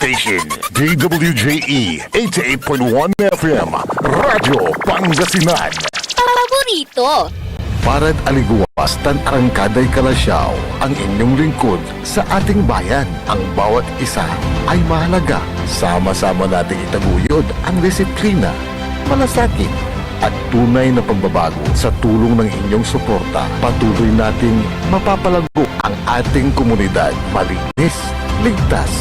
station, DWJE 88.1 FM, Radyo Pangasinan. Paborito. Parad aliguwas tan arangkaday kalasyaw ang inyong lingkod sa ating bayan. Ang bawat isa ay mahalaga. Sama-sama nating itaguyod ang disiplina, malasakit at tunay na pagbabago. Sa tulong ng inyong suporta, patuloy nating mapapalago ang ating komunidad. Malinis, ligtas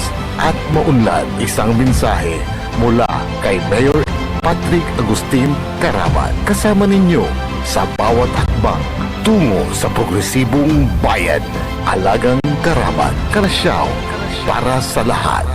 at maunlad. Isang mensahe mula kay Mayor Patrick Agustin Caraman. Kasama ninyo sa bawat hakbang tungo sa progresibong bayan. Alagang Caraman, Kalasyaw, para sa lahat.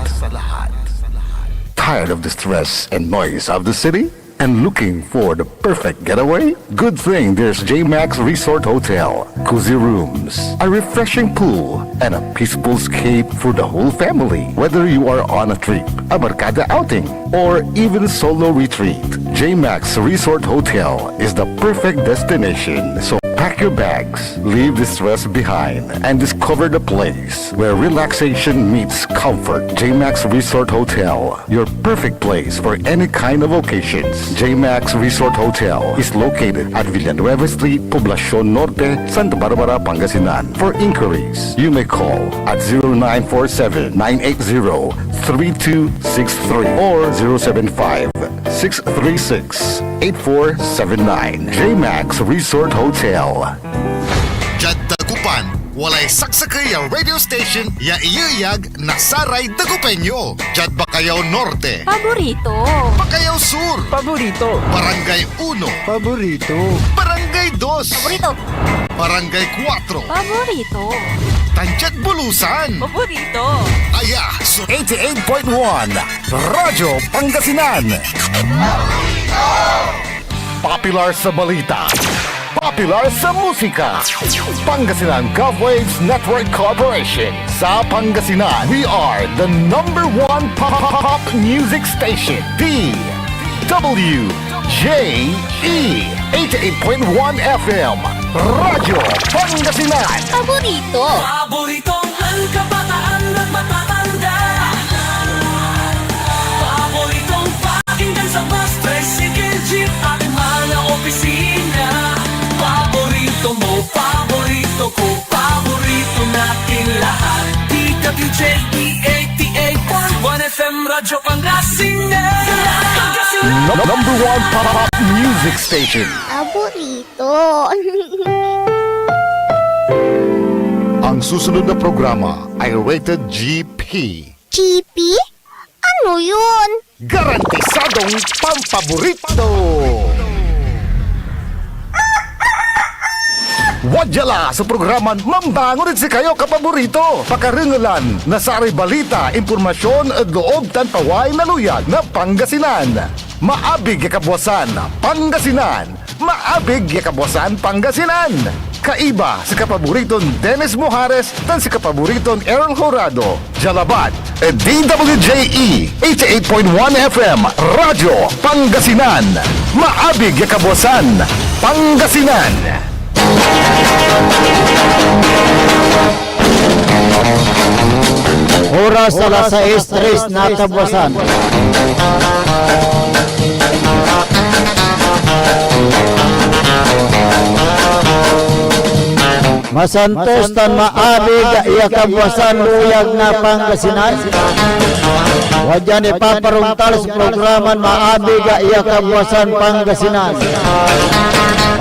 Tired of the stress and noise of the city? And looking for the perfect getaway? Good thing there's J-Max Resort Hotel. Cozy rooms, a refreshing pool, and a peaceful escape for the whole family. Whether you are on a trip, a barkada outing, or even solo retreat, J-Max Resort Hotel is the perfect destination. So pack your bags, leave the stress behind, and discover the place where relaxation meets comfort. J-Max Resort Hotel, your perfect place for any kind of occasions. J-Max Resort Hotel is located at Villanueva Street, Poblacion Norte, Santa Barbara, Pangasinan. For inquiries, you may call at 0947-980-3263 or 075-636-8479. J-Max Resort Hotel. Jad Dagupan, walay saksakay ang radio station ya iyayag na Saray Dagupeño. Jad Bacayao Norte, Paborito. Bacayao Sur, Paborito. Barangay 1, Paborito. Barangay 2, Paborito. Barangay 4, Paborito. Tanchat Bulusan, Paborito. Aya, Sur 88.1 Radyo Pangasinan. Popular sa balita, popular sa musika. Pangasinan Govwaves Network Corporation. Sa Pangasinan, we are the #1 pop music station. DWJE 88.1 FM, Radyo Pangasinan. Paborito. Paboritong ang kabataan at matatanda. Paboritong pakinggan sa bus, tricycle, jeep at mga opisina. Paborito mo, paborito ko, paborito natin lahat. DWJE 88.1 FM, Radyo Pangasinan. #1 pop music station. Paborito. Ang susunod na programa ay rated GP. GP? Ano yun? Garantisadong pampaborito! Wadyala sa programa Mambangon si kayo kapaborito. Pakaringalan na sari balita, impormasyon at loob tan paway na luyag na Pangasinan. Maabig yakabwasan Pangasinan. Maabig yakabwasan Pangasinan. Kaiba si kapaboriton Dennis Mojares tan si kapaboriton Errol Horado. Jalabat at DWJE 88.1 FM Radyo Pangasinan. Maabig yakabwasan Pangasinan. Oras alas 6:03 na kabuwasan. Masantos tan maabig iya kabuwasan luyag na Pangasinan. Wadyan ipaparungtal sa programan maabig iya kabuwasan Pangasinan.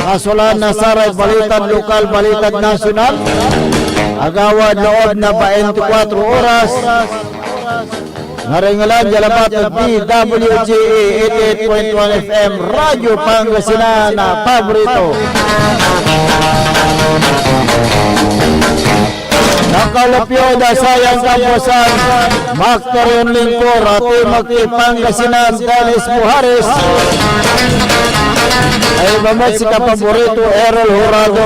Kasulan na saray balitan lokal, balitan nasyonal. Agawad loob na 24 oras. Naringalan jalabat at DWJE 88.1 FM Radyo Pangasinan na paborito. Nakalapyo da sayang kapusan Maktorion Lingkor ati magkipangasinan Dennis Mojares ay mamat si kapaborito Errol Horado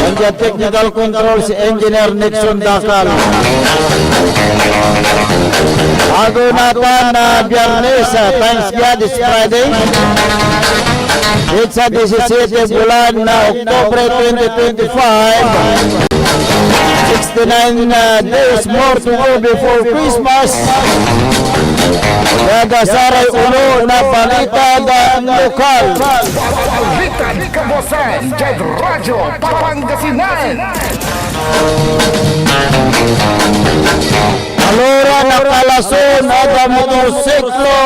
and the technical control si Engineer Nixon Dakal. Bago natin na Biyernes Thanksgiving this Friday. It's sa 17 bulan na Oktobre 2025. 69 days more to go before Christmas. Yada saray ulo na balita da lokal. Balita ni Kabosan, Jed Radyo, Pangasinan. Alora na kalason ada motorsiklo,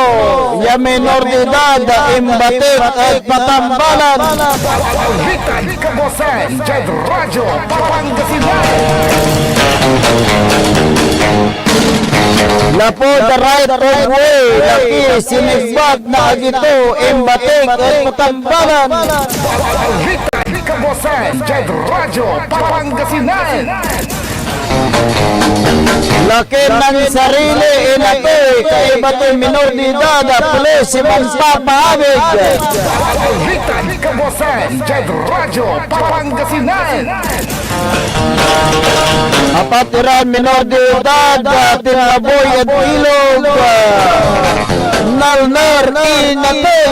ya menor de edad, imbatik at patambalan. Balita ni Kabosan, Jed Radyo, Pangasinan. Lapo the right of way, laki sinigbat na agito, imbatik at patambalan. Balita ni Kabosan, Jed Radyo, Pangasinan. Laki ng sarili inatoy, kaiba to'y minor de edad, pulis si magpapahabig. Balita ni Kabosan, Jed Radyo, Pangasinan. Apatiran minor de edad, tinaboy at ilog, nalner inatoy.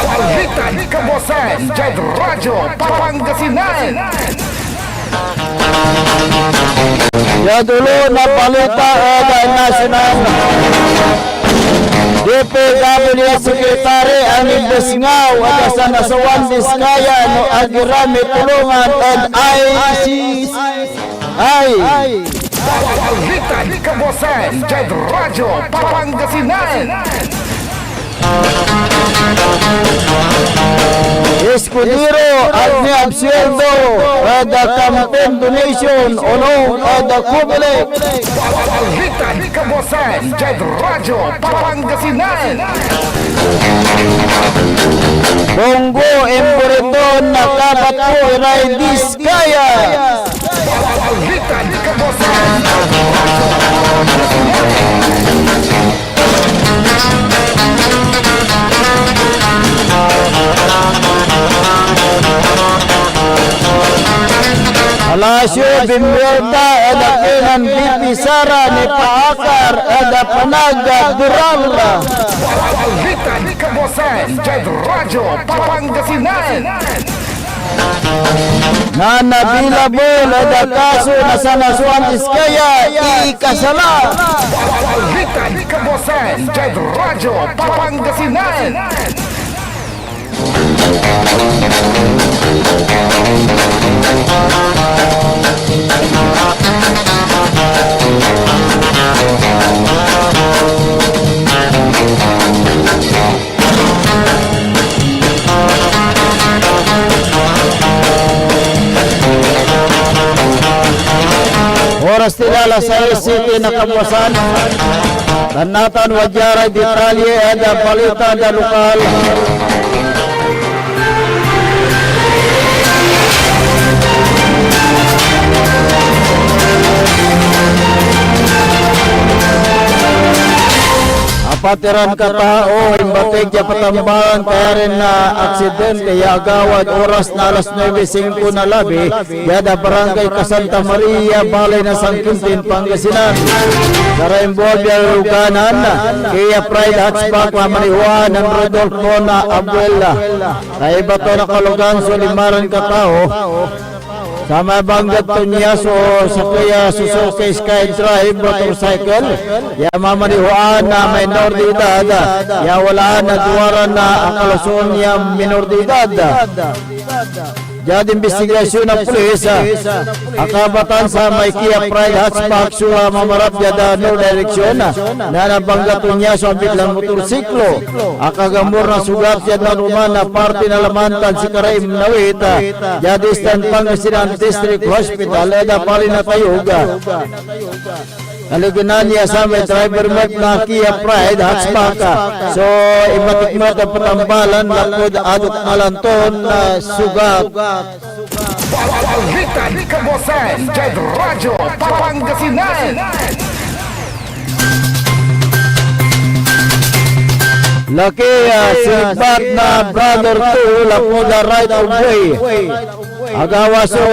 Balita ni Kabosan, Jed Radyo, Pangasinan. Yadulo na balita ada nasional. DPW Secretary Ani Besngaw ada sa Nasawan Diskaya no agirami tulungan at ICC. Balita ni Kabosan, Jed Radyo, Pangasinan. Escudero at ni Absueldo ada campaign donation olong ada kubile. Balita ni Kabosan, Jed Radyo, Pangasinan. Bongo Emboriton nakapat po Ray Diskaya. Balita ni Kabosan. Alasyo Bimbelta ada kenan Bibi Sara ni Paakar ada Panaga Duralla. Balita ni Kabosan, Jed Radyo, Pangasinan. Nana Bilabol ada kaso na sa Nasuan Iskaya ikasala. Balita ni Kabosan, Jed Radyo, Pangasinan. Oras tilala sa City na Kabuasan. Tanatan wajaray detalye ada balita da lokal. Apatiran katao imbatig ya patambalan kaya rin na aksidente ya agawad oras na alas 9:05 na labi yada barangay Santa Maria Balay na Sangkintin Pangasinan Saraimborbia Luganan kaya Pride Hatchback mamanihuan ng Rodolfo na Abuela kaya iba to nakalugan so limaran katao sama banggat to niya so sa kaya Suzuki SkyDrive motorcycle ya mamanihuan na minor de edad ya wala na duwaran na ang kalusun niya minor de edad. Jadi investigasyon ng pulis akabatan sa may Kia Pride Hatchback sa mamarap yada no direksyon na nabanggato niya sa biglang motorsiklo akagamur na sugat yada naman na parte na lamantan si Karaim Nawita jadi stand Pangasinan District Hospital yada pali na tayuga Naliginan niya sa may driver mat na Kia Pride Hatchback so imatikmat ang patambalan lakod adot alanton na sugat. Balita ni Kabosan, Jed Radyo, Pangasinan. Laki sinigbat na brother to lapoda right of way. Agawa so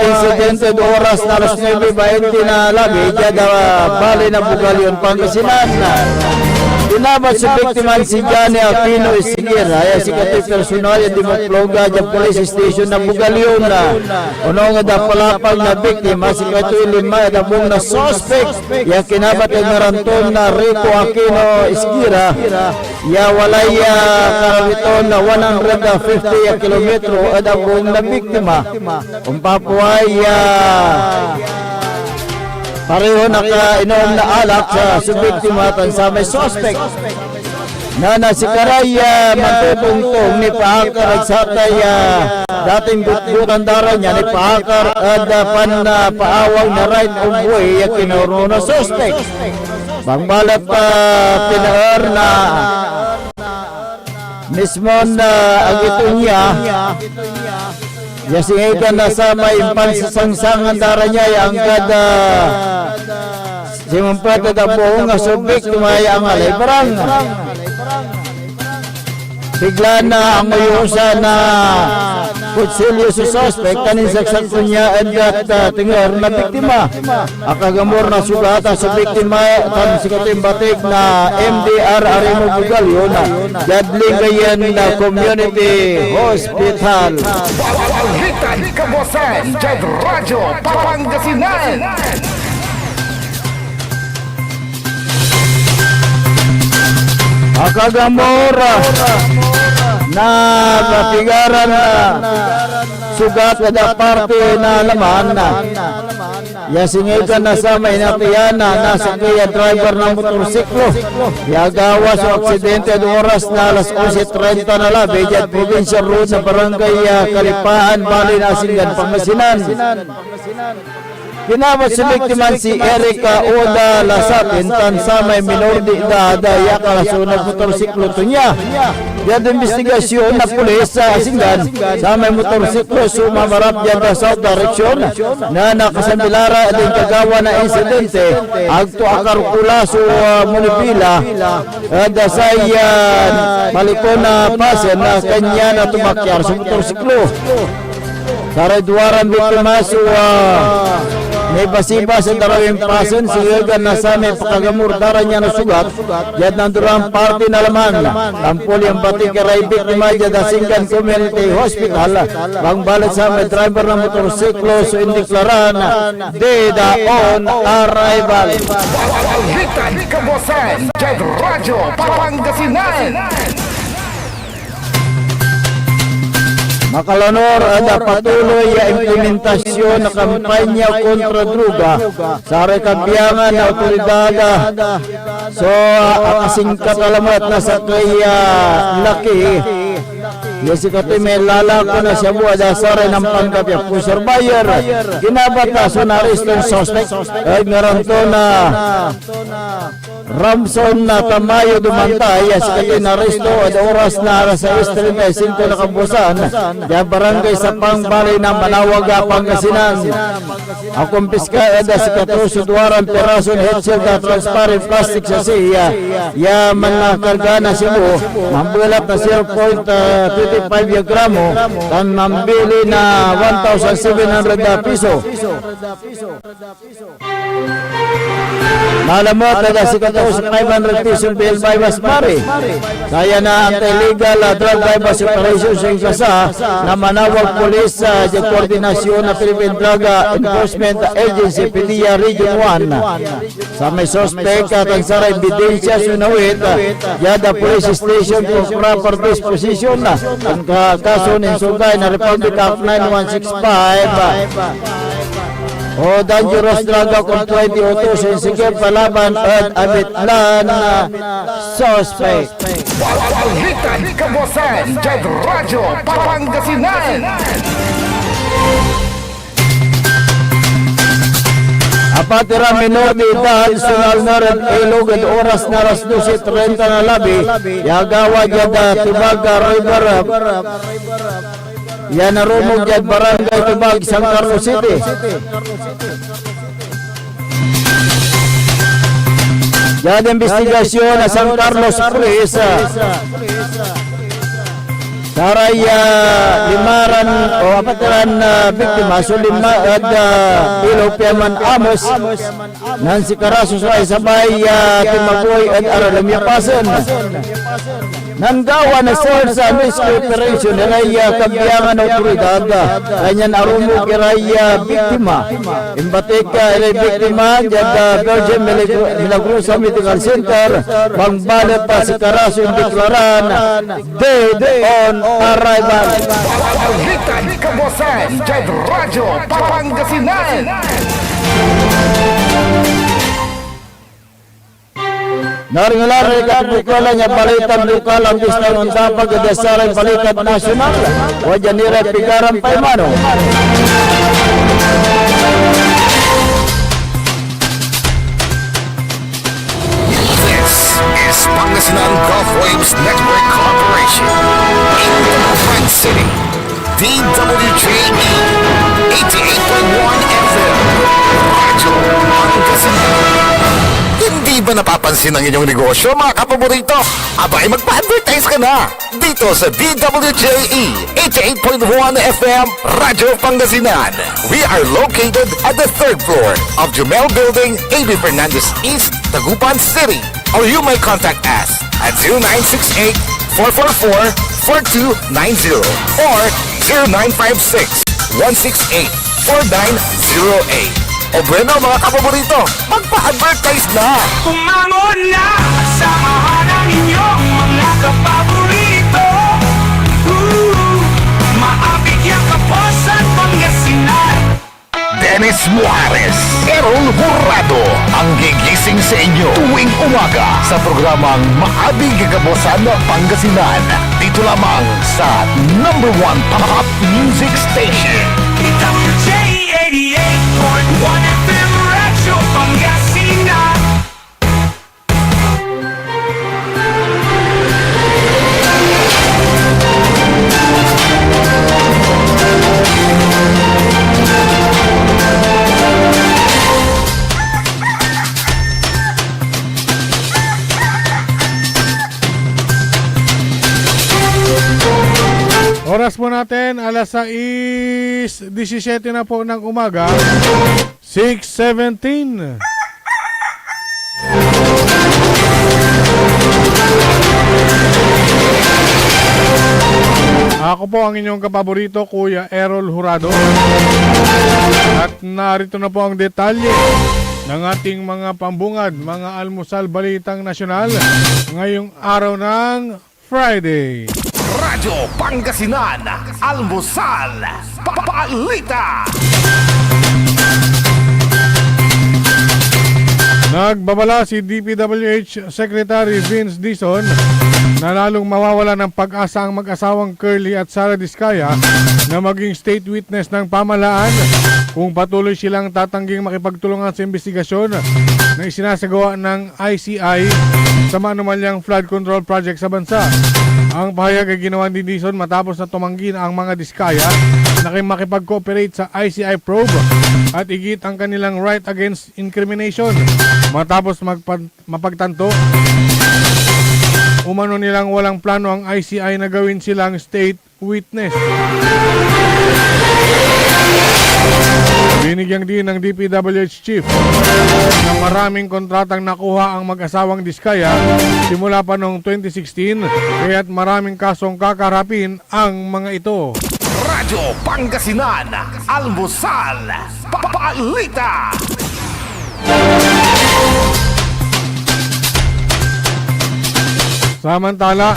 incidente do oras na alas 9:20 na labi jada bali na Bugalyon Pangasinan. Kinabat sa biktiman si Johnny Aquino Isigira, ya si katoy personal ya dimoploga sa police station na Bugalyon na. Uno nga da palapag na biktima si katoy lima da bung na suspect ya kinabat ang naranton na Rico Aquino Isigira ya walay karawiton na 150 kilometro ada bung na biktima. Papuay pareho nakainom na alak sa subiktima tan sa may suspect na si Karaya matutungtong ni Paakar at satay dating butbutan dara niya ni Paakar at pan na paawang na right of way ya kinuro na suspect bangbalat pinaar na mismo na agito niya yasingikan na sa may pansasangsangan dara niya ang kada simumpata da buong nga subik tumaya ang alay parang bigla na ang mayusa na kutsilyo sa suspect kanin saksak niya at tingar na biktima akagamor na sugata sa biktima tan sikating batik na MDR Arimo Bugalyo na jadling gayan na community hospital. Walhikan Kabosan, Jad Radyo, Pangasinan. Akagamor na katigaran na sugat kada parte na laman na yasingikan na sa may natiyana nasa kaya driver ng motorsiklo yagawa sa aksidente at oras na alas 11:30 na labi dyan provincial road sa barangay Kalipaan, Bali na Singan, Pangasinan. Kinabat si biktiman si Erica Oda Lasatin tan sa may minor de edad ya kalasunod motorsiklo to niya. Yan investigasyon na pulis sa Singan sa may motorsiklo sumamarap dyan sa south direction na nakasambilara at yung kagawa na insidente agto akarkula sa Munipila at sa palikon na pasen na kanya na tumakyar sa motorsiklo. Karadwaran biktima sa may basiba sa darawing pasen sigagan na sa may pakagamur dara niya na sugat yad nandurang party na laman tampol yung batik karay biktima yad Singan Community Hospital bangbalat sa may driver ng motorsiklo so indiklaran dead on arrival. Walhikan Kabosan, Jad Radyo, Pangasinan. Makalanor ada patuloy ya implementasyon na kampanya kontra droga sa rekambiyangan na otoridad so akasingkat alamat na sa kaya laki yasi katoy may lalako na siya buwa dasaray ng pangkapya pusher buyer ginabata so naristong suspect ay ngaranto na Ramson na Tamayo dumantay yasi katoy naristo at oras na alas 6:35 na kabusan ya barangay sa Pangbali ng Manawaga, Pangasinan. Ang kumpiska eda si 14 duwaran perason headshell na transparent plastic sa siya ya man na karga na sibo mambulat na 0.25 gramo tan mambili na 1,700 piso. Malamot na si 500 piso bill by Masmari. Kaya na anti-illegal drug bypass operation sa Ingkasa na Manawag Police sa koordinasyon na Philippine Drug Enforcement Agency PDEA Region 1 sa may suspect at ang saray ebidensya sunawit yada police station for proper disposition na ang kaso ng sugay na Republic Act 9165 o dangerous drug complaint utusin sige palaban at abitlan na suspect. Walhikan Kabosan, Jad Radyo, Pangasinan. Apatira minor de edad sunal na red ilog at oras na alas 12:30 na labi yagawa jada Tibaga River yan narumog jad barangay Tibag, San Carlos City. Yan investigasyon na San Carlos Police Saray limaran o apataran na biktima so lima at Ilopiaman Amos nan si Karasos ay sabay timagoy at aralam yapasan nan gawa na sir sa rescue operation nilay kabiyangan otoridad kanyan arumo kiray biktima imbatik ilay biktima dyan Virgin Milagrosa Medical Center bangbalat pa si Karasos deklaran dead on arrival. Pagalitan Kabosan, Jed Radyo, Pangasinan. Naringalari katibukala niya balitan lokal ang bistang untapag adasaray balikat nasyonal. Wajan nira pigaran paimano. This is Pangasinan Gulf Waves Network Corporation. In Tacloban City, DWJE 88.1 FM. Radyo Pangasinan. Hindi ba napapansin ang inyong negosyo, mga kapaborito? Abay, magpa-advertise ka na dito sa DWJE 88.1 FM Radyo Pangasinan. We are located at the 3rd floor of Jumel Building, A.B. Fernandez East, Tacloban City. Or you may contact us at 0968-444-4290 or 0956-168-4908. O bueno, mga kapaborito, magpa-advertise na! Pumangon na, samahan ang inyong mga kapaborito. Maabig yung Kaposan, Pangasinan. Dennis Muarez, Errol Hurado, ang gigising sa inyo tuwing umaga sa programang Maabig Kabosan Pangasinan. Dito lamang sa number 1 pop music station. DWJ 88.1 FM Radyo Pangasinan. Oras po natin, alas 6:17 na po ng umaga, 6:17. Ako po ang inyong kapaborito, Kuya Errol Hurado. At narito na po ang detalye ng ating mga pambungad, mga almusal balitang nasyonal ngayong araw ng Friday. Radyo Pangasinan, Almusal, Papalita. Nagbabala si DPWH Secretary Vince Dizon na lalong mawawala ng pag-asa ang mag-asawang Curly at Sara Diskaya na maging state witness ng pamahalaan kung patuloy silang tatangging makipagtulungan sa investigasyon na isinasagawa ng ICI sa manumalyang flood control project sa bansa. Ang pahayag ay ginawa ni Dizon matapos na tumanggi na ang mga Diskaya na makipag-cooperate sa ICI probe at igit ang kanilang right against incrimination matapos mapagtanto umano nilang walang plano ang ICI na gawin silang state witness. Binigyang din ng DPWH Chief na maraming kontratang nakuha ang mag-asawang Diskaya simula pa noong 2016 kaya't maraming kasong kakarapin ang mga ito. Radyo Pangasinan, Almusal, Papalita. Samantala,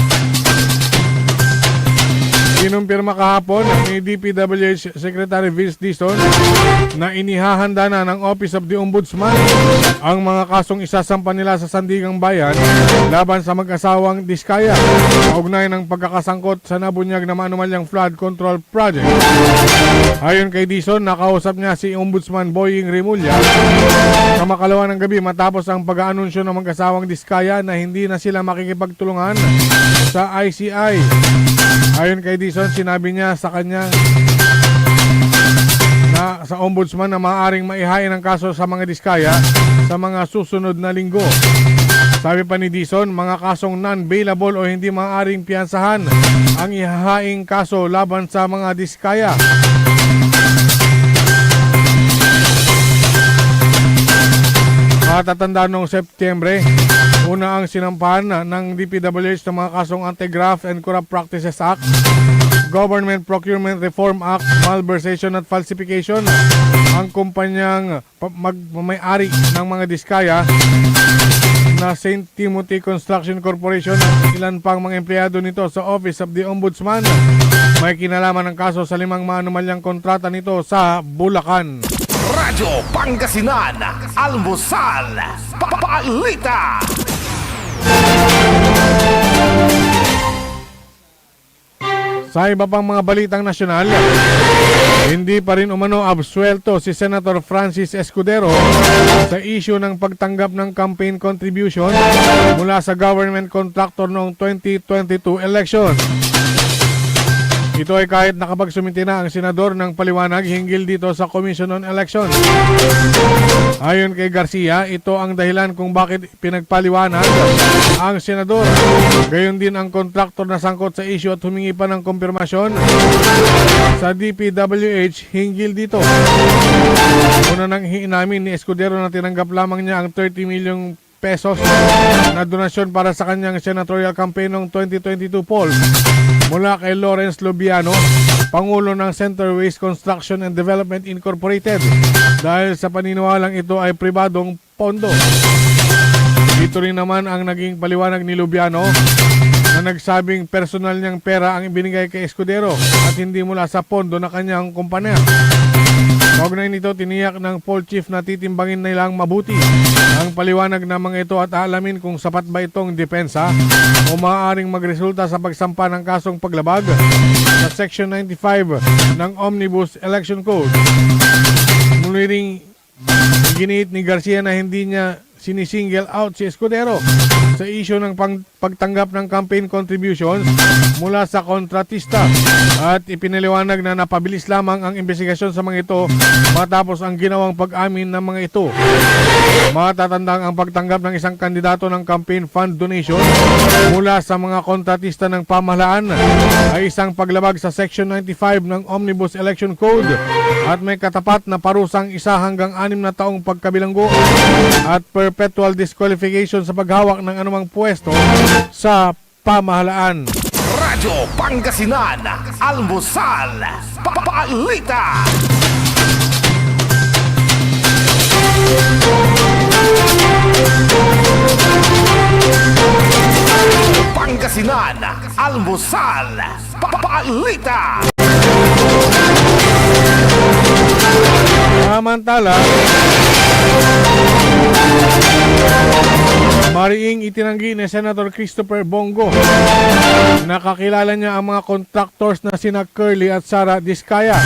kinumpirma kahapon ni DPWH Secretary Vince Dizon na inihahanda na ng Office of the Ombudsman ang mga kasong isasampa nila sa Sandigang Bayan laban sa mag-asawang Diskaya kaugnay ng pagkakasangkot sa nabunyag na manumalyang flood control project. Ayon kay Dizon, nakausap niya si Ombudsman Boying Remulla sa makalawa ng gabi matapos ang pag-aanunsyo ng mag-asawang Diskaya na hindi na sila makikipagtulungan sa ICI. Ayon kay Dizon, sinabi niya sa kanyang na sa ombudsman na maaaring maihain ang kaso sa mga Diskaya sa mga susunod na linggo. Sabi pa ni Dizon, mga kasong non-bailable o hindi maaaring piyansahan ang ihahaing kaso laban sa mga diskaya. Matatandaan noong Setyembre, una ang sinampahan ng DPWH ng mga kasong Anti-Graft and Corrupt Practices Act, Government Procurement Reform Act, Malversation at Falsification. Ang kumpanyang may-ari ng mga diskaya na St. Timothy Construction Corporation at ilan pang mga empleyado nito sa Office of the Ombudsman may kinalaman ng kaso sa 5 maanumalyang kontrata nito sa Bulacan. Radyo Pangasinan, Almusal, Balita. Sa iba pang mga balitang nasyonal, hindi pa rin umano absuelto si Senator Francis Escudero sa issue ng pagtanggap ng campaign contribution mula sa government contractor noong 2022 election. Ito ay kahit nakapagsumiti na ang senador ng paliwanag hinggil dito sa Commission on Election. Ayon kay Garcia, ito ang dahilan kung bakit pinagpaliwanag ang senador. Gayon din ang kontraktor na sangkot sa issue at humingi pa ng kumpirmasyon sa DPWH hinggil dito. Una nang inamin ni Escudero na tinanggap lamang niya ang 30 milyong pesos na donasyon para sa kanyang senatorial campaign noong 2022 poll mula kay Lawrence Lubiano, Pangulo ng Centerways Construction and Development Incorporated, dahil sa paniniwalang ito ay pribadong pondo. Dito rin naman ang naging paliwanag ni Lubiano na nagsabing personal niyang pera ang ibinigay kay Escudero at hindi mula sa pondo na kanyang kumpanya. Kaugnay nito, tiniyak ng poll chief na titimbangin nilang mabuti ang paliwanag ng mga ito at aalamin kung sapat ba itong depensa o maaaring magresulta sa pagsampa ng kasong paglabag sa Section 95 ng Omnibus Election Code. Muli ring giniit ni Garcia na hindi niya sinisingle out si Escudero sa issue ng pagtanggap ng campaign contributions mula sa kontratista at ipinaliwanag na napabilis lamang ang investigasyon sa mga ito matapos ang ginawang pag-amin ng mga ito. Matatandang ang pagtanggap ng isang kandidato ng campaign fund donation mula sa mga kontratista ng pamahalaan ay isang paglabag sa Section 95 ng Omnibus Election Code at may katapat na parusang 1 hanggang 6 na taong pagkabilanggo at perpetual disqualification sa paghawak ng anumang pwesto sa pamahalaan. Radyo Pangasinan, Almusal, Balita. Pangasinan, Almusal, Balita. Samantala, mariing itinanggi ni Senator Christopher Bongo na kakilala niya ang mga contractors na sina Curly at Sara Diskaya.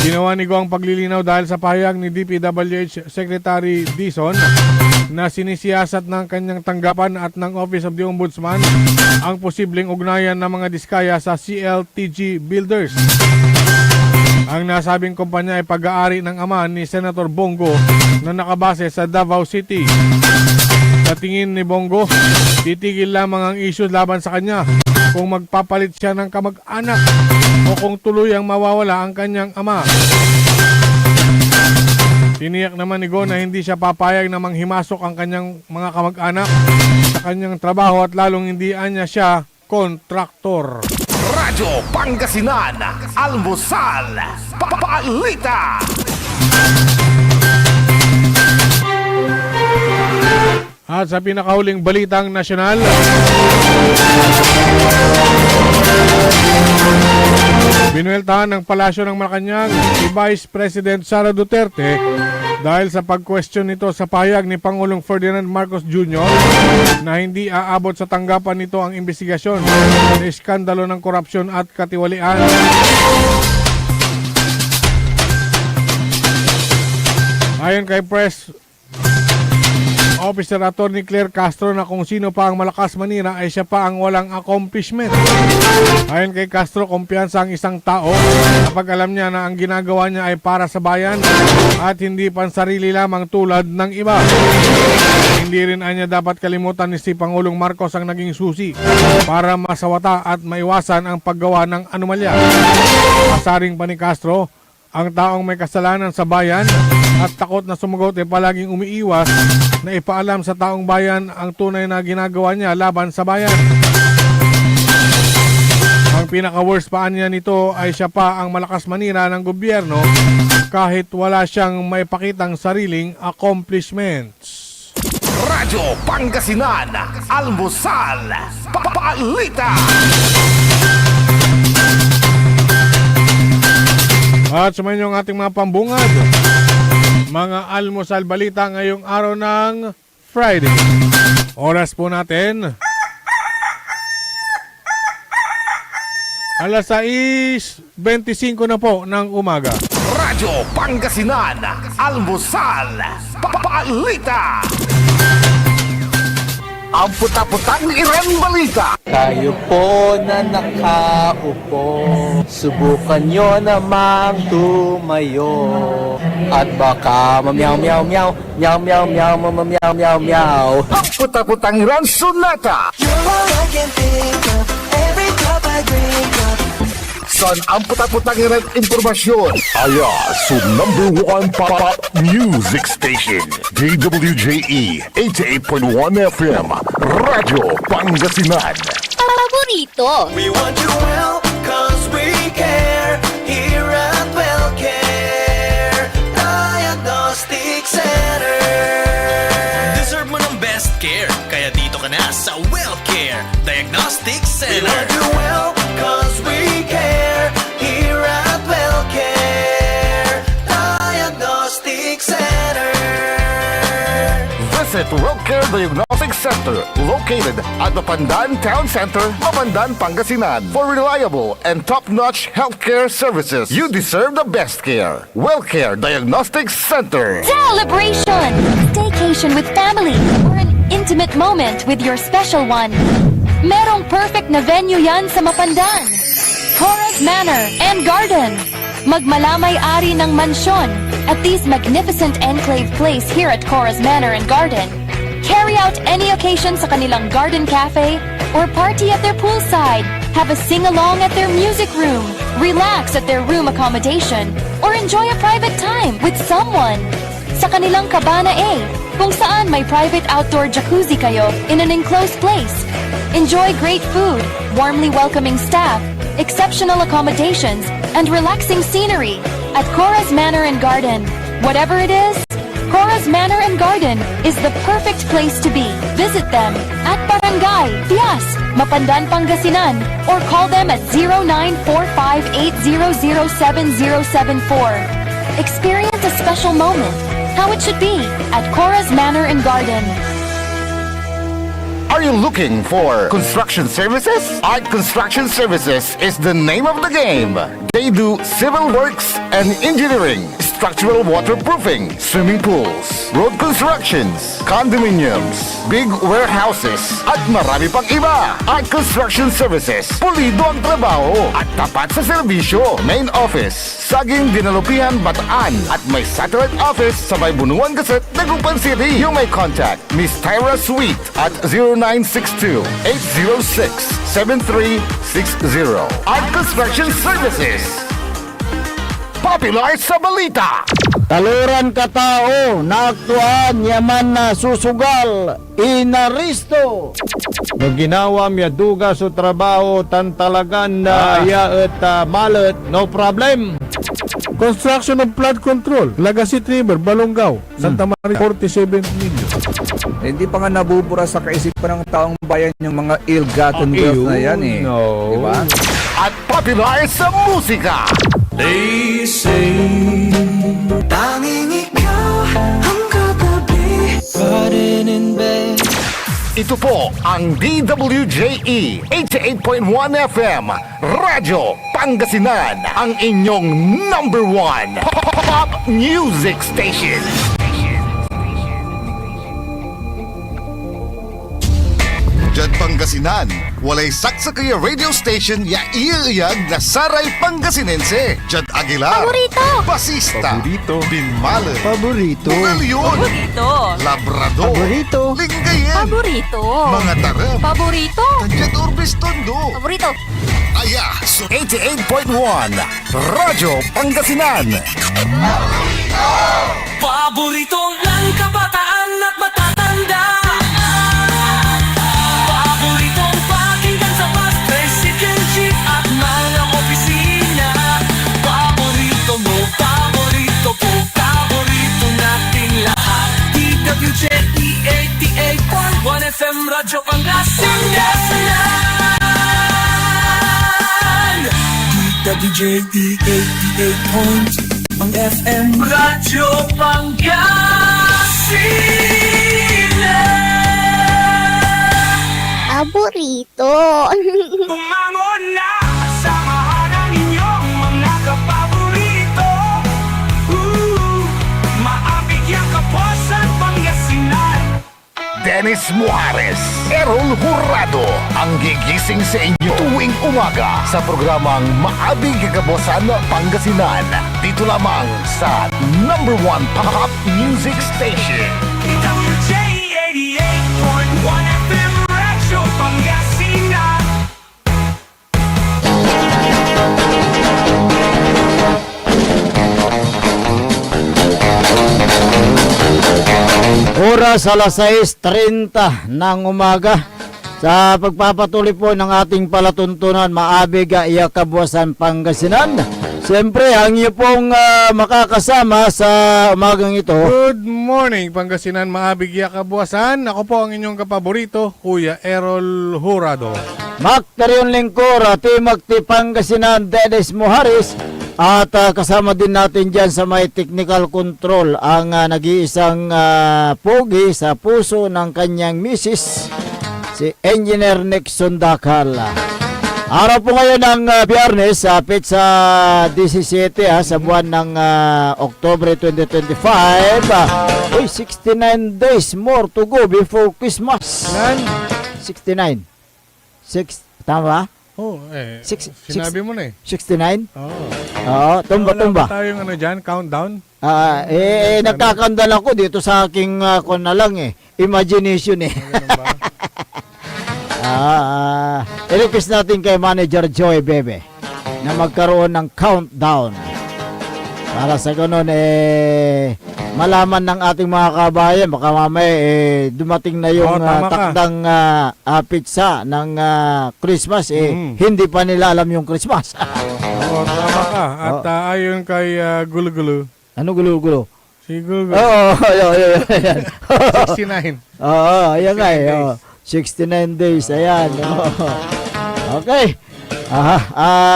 Ginawa ni Go ang paglilinaw dahil sa pahayag ni DPWH Secretary Dizon na sinisiyasat ng kanyang tanggapan at ng Office of the Ombudsman ang posibleng ugnayan ng mga diskaya sa CLTG Builders. Ang nasabing kumpanya ay pag-aari ng ama ni Senator Bongo na nakabase sa Davao City. Sa tingin ni Bongo, titigil lamang ang issue laban sa kanya kung magpapalit siya ng kamag-anak o kung tuluyang mawawala ang kanyang ama. Tiniyak naman ni Go na hindi siya papayag na manghimasok ang kanyang mga kamag-anak sa kanyang trabaho at lalong hindi niya siya kontraktor. Radyo Pangasinan, Almusal, Balita. At sa pinakahuling balitang nasyonal, binueltahan ng palasyo ng Malacanang si Vice President Sara Duterte dahil sa pag-question nito sa pahayag ni Pangulong Ferdinand Marcos Jr. na hindi aabot sa tanggapan nito ang investigasyon ng iskandalo ng korupsyon at katiwalian. Ayon kay Press Officer Attorney Claire Castro na kung sino pa ang malakas manira ay siya pa ang walang accomplishment. Ayon kay Castro, kumpiyansa ang isang tao kapag alam niya na ang ginagawa niya ay para sa bayan at hindi pansarili lamang tulad ng iba. Hindi rin anya dapat kalimutan ni si Pangulong Marcos ang naging susi para masawata at maiwasan ang paggawa ng anomalya. Asaring pa ni Castro, ang taong may kasalanan sa bayan at takot na sumagot ay palaging umiiwas na ipaalam sa taong bayan ang tunay na ginagawa niya laban sa bayan. Ang pinaka-worst pa niya nito ay siya pa ang malakas manira ng gobyerno kahit wala siyang maipakitang sariling accomplishments. Radyo Pangasinan, Almusal, Balita. At sumayin yung ating mga pambungad. Mga almusal balita ngayong araw ng Friday. Oras po natin. Alas 6:25 na po ng umaga. Radyo Pangasinan, Almusal, Balita. Ang puta-putang Iran Balita. Kayo po na nakaupo, subukan nyo namang tumayo. At baka mamyaw-meow-meow, meow-meow-meow, mamyaw-meow-meow. Ang puta-putang Iran Sonata. You're all I can think of. Every cup I drink of. Son, ang puta-putang Iran Impormasyon. Aya, so #1 pop music station. DWJE 88.1 FM. Radyo Pangasinan. Paborito. We want you well, cause we care. Here at WellCare Diagnostic Center. Deserve mo ng best care, kaya dito ka na sa WellCare Diagnostic We Center. want you well, cause we care. Here at WellCare Diagnostic Center. Visit WellCare Diagnostic Center, located at Mapandan Town Center, Mapandan, Pangasinan. For reliable and top-notch healthcare services, you deserve the best care. WellCare Diagnostic Center. Celebration! Staycation with family or an intimate moment with your special one. Merong perfect na venue yan sa Mapandan. Coraz Manor and Garden. Magmalamay-ari ng mansyon at this magnificent enclave place here at Coraz Manor and Garden. Carry out any occasion sa kanilang garden cafe or party at their poolside. Have a sing-along at their music room. Relax at their room accommodation or enjoy a private time with someone. Sa kanilang Cabana A, kung saan may private outdoor jacuzzi kayo in an enclosed place. Enjoy great food, warmly welcoming staff, exceptional accommodations, and relaxing scenery at Coraz Manor and Garden. Whatever it is, Coraz Manor and Garden is the perfect place to be. Visit them at Barangay Pias, Mapandan, Pangasinan, or call them at 0945-800-7074. Experience a special moment, how it should be at Coraz Manor and Garden. Are you looking for construction services? Art Construction Services is the name of the game. They do civil works and engineering, structural waterproofing, swimming pools, road constructions, condominiums, big warehouses, at marami pang iba. Art Construction Services, pulido ang trabaho at tapat sa serbisyo. Main office, Saging Dinalupihan, Bataan, at may satellite office sa may Bunuan Gazette, Dagupan City. You may contact Miss Tyra Sweet at 0962-806-7360. Art Construction Services. Popular sa balita. Taluran ka tao, naaktuan, yaman na susugal, inaristo. No ginawa miya duga sa trabaho, tan talagan na iya at malat, no problem. Construction of flood control, Lagasit River, Balongaw, Santa Maria, 47 million. Hindi pa nga nabubura sa kaisipan ng taong bayan yung mga ill-gotten wealth na yan eh. No. Diba? At popular sa musika. They say Tanging ikaw ang katabi. Riding in bed. Ito po ang DWJE 88.1 FM Radyo Pangasinan, ang inyong #1 pop music station. Pangasinan. Walay saksakaya radio station ya iiyag na saray Pangasinense. Jad Aguilar. Paborito! Basista. Paborito. Binmale. Paborito. Bugalyon. Paborito. Labrador. Paborito. Lingayen. Paborito! Mga tarap. Paborito! Jad Urbis Tondo. Paborito! Aya, so 88.1 Radyo Pangasinan. Paborito ng kabataan at matatanda. Paboritong pakinggan sa bus, tricycle, jeep at mga opisina. Paborito mo, paborito ko, paborito nating lahat. DWJ 88.1 FM Radyo Pangasinan. DWJ 88.1 ang FM Radyo Pangasinan. Paborito. Bumangon na, samahan ang inyong mga kapaborito. Maabigyan ka po sa Pangasinan. Dennis Muarez, Errol Hurado, ang gigising sa inyo tuwing umaga sa programang Maabig Kagabosan Pangasinan. Dito lamang sa number 1 pop music station. DWJ 88.1 FM Radyo Pangasinan. Oras alas 6:30 ng umaga. Sa pagpapatuloy po ng ating palatuntunan, Maabig Iya Kabuwasan Pangasinan. Siyempre, ang iyo pong makakasama sa umagang ito. Good morning, Pangasinan, Maabig Ya Kabuwasan. Ako po ang inyong kapaborito, Kuya Errol Hurado. Mac Terion Lingkor, Timag Ti Pangasinan, Dennis Muharis. At kasama din natin dyan sa may technical control ang nag-iisang pogi sa puso ng kanyang misis, si Engineer Nixon Dakal. Araw po ngayon ng Biyernes, sapit sa 17 sa buwan ng Oktubre 2025. 69 days more to go before Christmas. 69. Tama ba? Oh, sinabi mo na eh. 69? Oo. Oo, tumba. Wala ba tayong dyan, countdown? Nagkakandal ako dito sa aking kung na lang imagination Ganun ba? I-request natin kay Manager Joy Bebe na magkaroon ng countdown para sa ganun malaman ng ating mga kabayan, baka mamaya dumating na yung tama ka. takdang pizza ng Christmas hindi pa nila alam yung Christmas. Oo, tama ka. At ayon kay Gulo-Gulo, Ano gulo-gulo? si Gulo-Gulo, Oo, ayan. 69. Oo, ayan nga 69 69 days, ayan. Okay.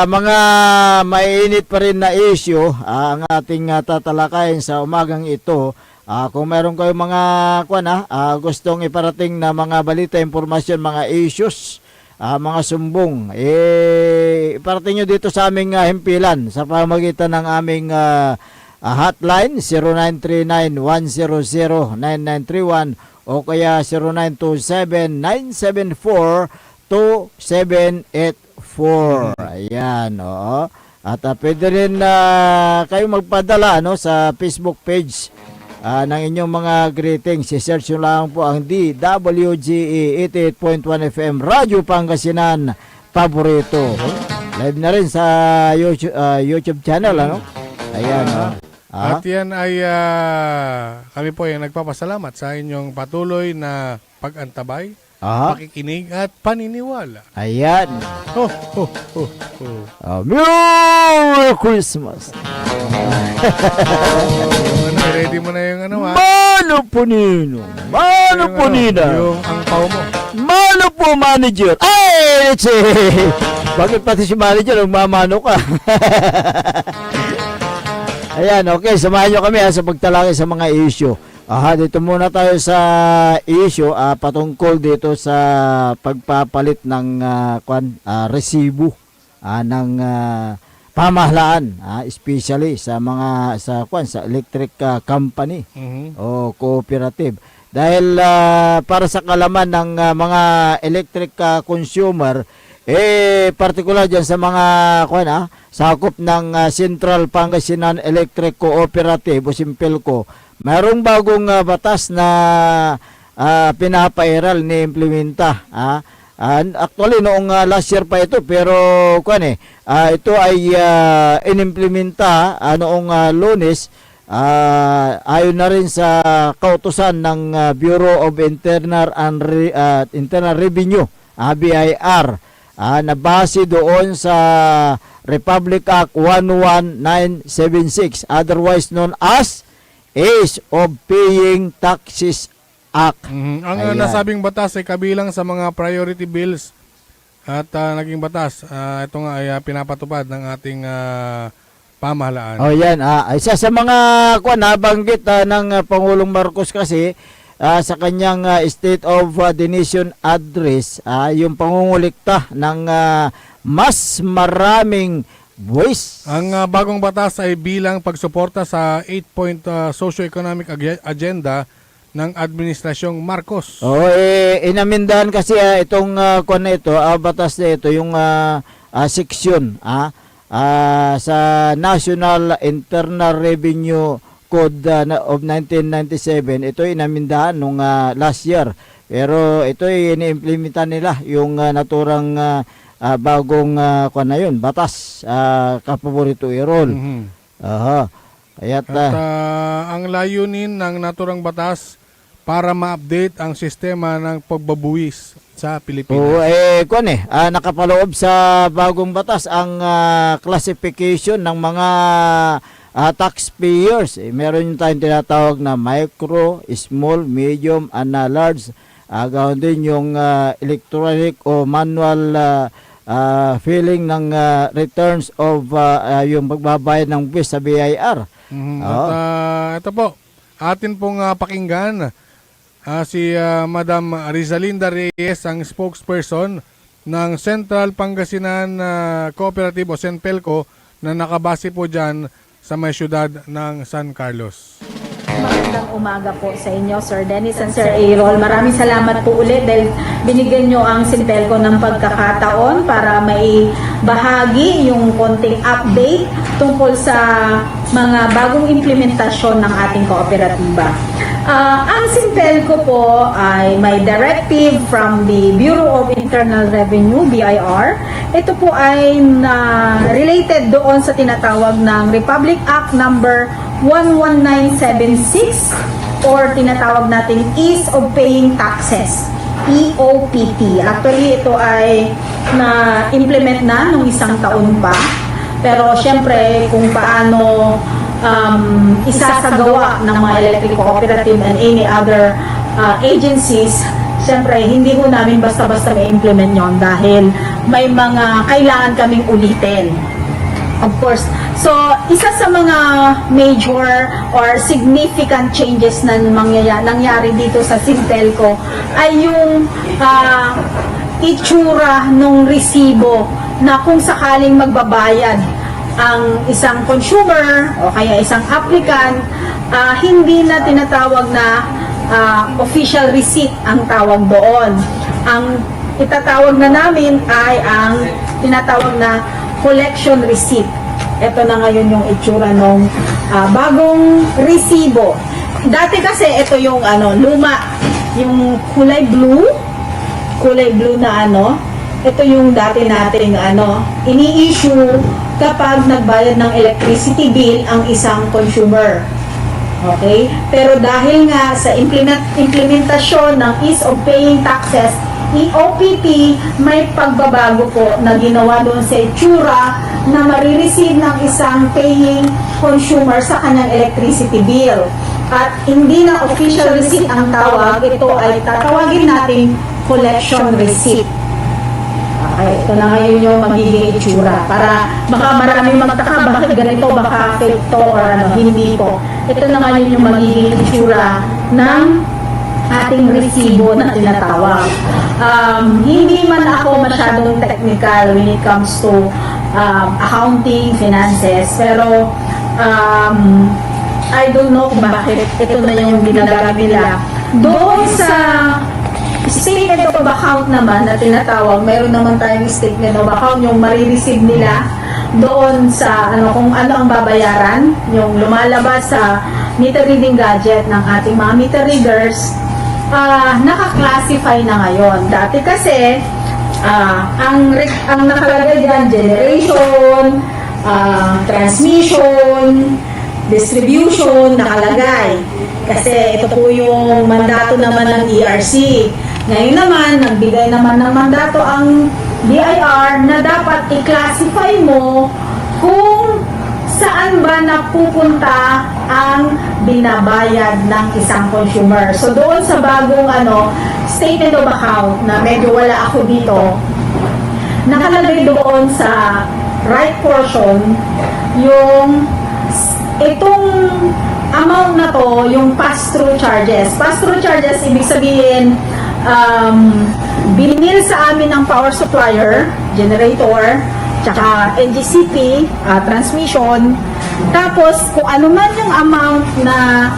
Mga mainit pa rin na issue ang ating tatalakayin sa umagang ito. Kung meron kayong mga gustong iparating na mga balita, impormasyon, mga issues, mga sumbong, iparating nyo dito sa aming himpilan sa pamagitan ng aming hotline 0939-100-9931 o kaya 0927-974-2784. Ayan, oo. At pwede rin kayo magpadala sa Facebook page ng inyong mga greetings. I-search nyo lang po ang DWGE 88.1 FM Radyo Pangasinan Paborito. Live na rin sa YouTube channel, Ayan, At yan ay kami po ay nagpapasalamat sa inyong patuloy na pag-antabay, pakikinig at paniniwala. Ayan. Merry Christmas. Ready mo na yung Mano po nino. Mano po nina. Yung angpaw mo. Mano po manager. Ay, bakit pati si manager magmamano ka? Ayan, okay. Samahan nyo kami sa pagtalakay sa mga issue. Dito muna tayo sa issue patungkol dito sa pagpapalit ng resibo ng pamahalaan, especially sa mga sa electric company o cooperative. dahil para sa kalaman ng mga electric consumer, particular dyan sa mga sakop ng Central Pangasinan Electric Cooperative o Simpelco, mayroong bagong batas na pinapairal ni implementa. Actually noong last year pa ito, pero ito ay inimplementa noong Lunes, ayon na rin sa kautusan ng Bureau of Internal Revenue, BIR, na base doon sa Republic Act 11976, otherwise known as Ease of Paying Taxes Act. Ang Ayan. nasabing batas ay kabilang sa mga priority bills at naging batas. Ito nga ay pinapatupad ng ating pamahalaan. Yan. Isa sa mga nabanggit ng Pangulong Marcos kasi sa kanyang State of the Nation address, yung pangungulikta ng mas maraming voice. Ang bagong batas ay bilang pagsuporta sa 8-point socio-economic agenda ng Administrasyong Marcos. Inamindahan kasi itong batas na ito, yung seksyon sa National Internal Revenue Code of 1997. Ito inamindahan nung last year. Pero ito ay ini-implementa nila yung naturang bagong batas, kapaborito i-roll. At ang layunin ng naturang batas para ma-update ang sistema ng pagbabuwis sa Pilipinas. Nakapaloob sa bagong batas ang classification ng mga taxpayers. Meron tayong tinatawag na micro, small, medium, and large. Gawin din yung electronic o manual filling ng returns of yung pagbabayad ng buwis sa BIR. At ito po, atin pong pakinggan si Madam Rizalinda Reyes, ang spokesperson ng Central Pangasinan Cooperative o Senpelco, na nakabase po dyan sa may syudad ng San Carlos. Magandang umaga po sa inyo, Sir Dennis and Sir Aaron. Maraming salamat po ulit dahil binigyan nyo ang Senpelco ng pagkakataon para may bahagi yung konting update tungkol sa mga bagong implementasyon ng ating kooperatiba. Ang Senpelco po ay may directive from the Bureau of Internal Revenue, BIR. Ito po ay related doon sa tinatawag ng Republic Act number 11976 or tinatawag natin Ease of Paying Taxes, EOPT. Actually, ito ay na-implement na nung isang taon pa. Pero syempre, kung paano isasagawa ng mga electric cooperative and any other agencies, syempre, hindi ko namin basta-basta may implement yon dahil may mga kailangan kaming ulitin. Of course. So, isa sa mga major or significant changes na nangyari dito sa Senpelco ay yung itsura ng resibo na kung sakaling magbabayad ang isang consumer o kaya isang applicant, hindi na tinatawag na official receipt ang tawag doon. Ang itatawag na namin ay ang tinatawag na collection receipt. Ito na ngayon yung itsura ng bagong resibo. Dati kasi ito yung luma, yung kulay blue na ito yung dati nating ini-issue kapag nagbayad ng electricity bill ang isang consumer. Okay? Pero dahil nga sa implementasyon ng Ease of Paying Taxes, EOPT, may pagbabago po na ginawa doon sa itsura na marireceive ng isang paying consumer sa kanyang electricity bill. At hindi na official receipt ang tawag, ito ay tatawagin natin collection receipt. Okay, ito na ngayon yung magiging itsura. Para baka maraming magtaka, bakit ganito, baka fake to or hindi po. Ito na ngayon yung magiging itsura ng ating resibo na tinatawag. Hindi man ako masyadong technical when it comes to accounting, finances, pero I don't know kung bakit ito na yung ginagamit nila. Doon sa statement of account naman na tinatawag, mayroon naman tayong statement of account, yung marireceive nila doon sa kung ano ang babayaran, yung lumalabas sa meter reading gadget ng ating mga meter readers, naka-classify na ngayon. Dati kasi, ang nakalagay dyan, generation, transmission, distribution, nakalagay. Kasi ito po yung mandato naman ng ERC. Ngayon naman, nagbigay naman ng mandato ang BIR na dapat i-classify mo kung saan ba napupunta ang binabayad ng isang consumer. So doon sa bagong statement of account na medyo wala ako dito, nakalagay doon sa right portion yung itong amount na to, yung pass-through charges. Pass-through charges, ibig sabihin, binil sa amin ng power supplier, generator, tsaka NGCP, transmission. Tapos, kung ano man yung amount na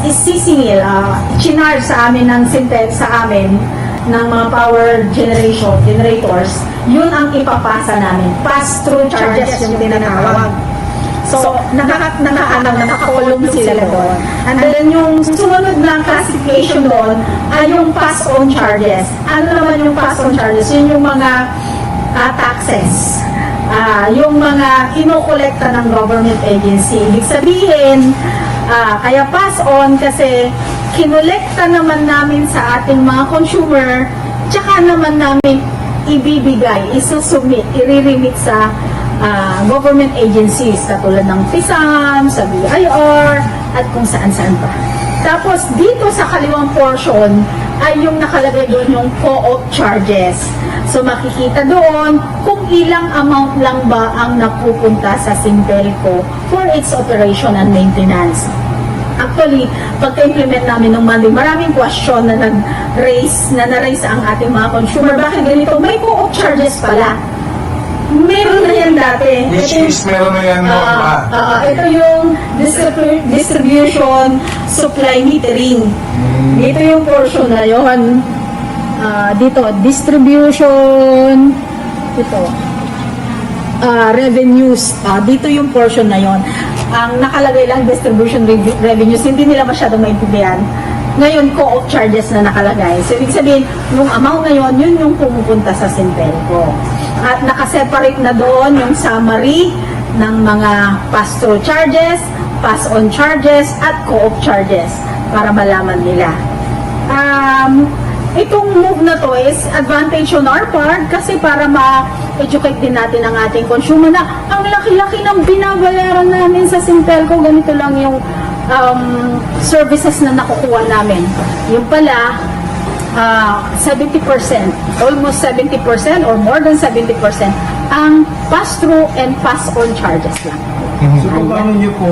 isisingil, chinarge sa amin ng Sintel sa amin, ng mga power generators, yun ang ipapasa namin. Pass-through charges yung tinatawag. So, nakakolong sila doon. And then, yung sumunod na classification doon ay yung pass-on charges. Ano naman yung pass-on charges? Yun yung mga taxes. Yung mga kinokolekta ng government agency. Ibig sabihin, kaya pass-on kasi kinolekta naman namin sa ating mga consumer, tsaka naman namin ibibigay, isusubmit, i-remit sa government agencies katulad ng PISAM, sa BIR, at kung saan-saan pa. Tapos dito sa kaliwang portion ay yung nakalagay doon yung co-op charges. So makikita doon kung ilang amount lang ba ang napupunta sa Sintelco for its operation and maintenance. Actually, pagka-implement namin ng Monday, maraming question na na-raise ang ating mga consumer. Bakit ganito? May co-op charges pala. Meron na yan dati. Which is meron na yan noon pa. Ito yung distribution supply metering. Dito yung portion na yun. Dito, distribution, ito, revenues. Dito yung portion na yon. Ang nakalagay lang distribution revenues, hindi nila masyadong maintindihan. Ngayon, co-op charges na nakalagay. So, ibig sabihin, yung amount na yun, yun yung pumupunta sa Sintelco. At nakaseparate na doon yung summary ng mga pass-through charges, pass-on charges, at co-op charges para malaman nila. Itong move na to is advantage on our part kasi para ma-educate din natin ang ating consumer na ang laki-laki ng binabayaran namin sa Sintelco, ganito lang yung services na nakukuha namin. Yung pala, 70%, almost 70% or more than 70% ang pass-through and pass-on charges lang. So, paano nyo po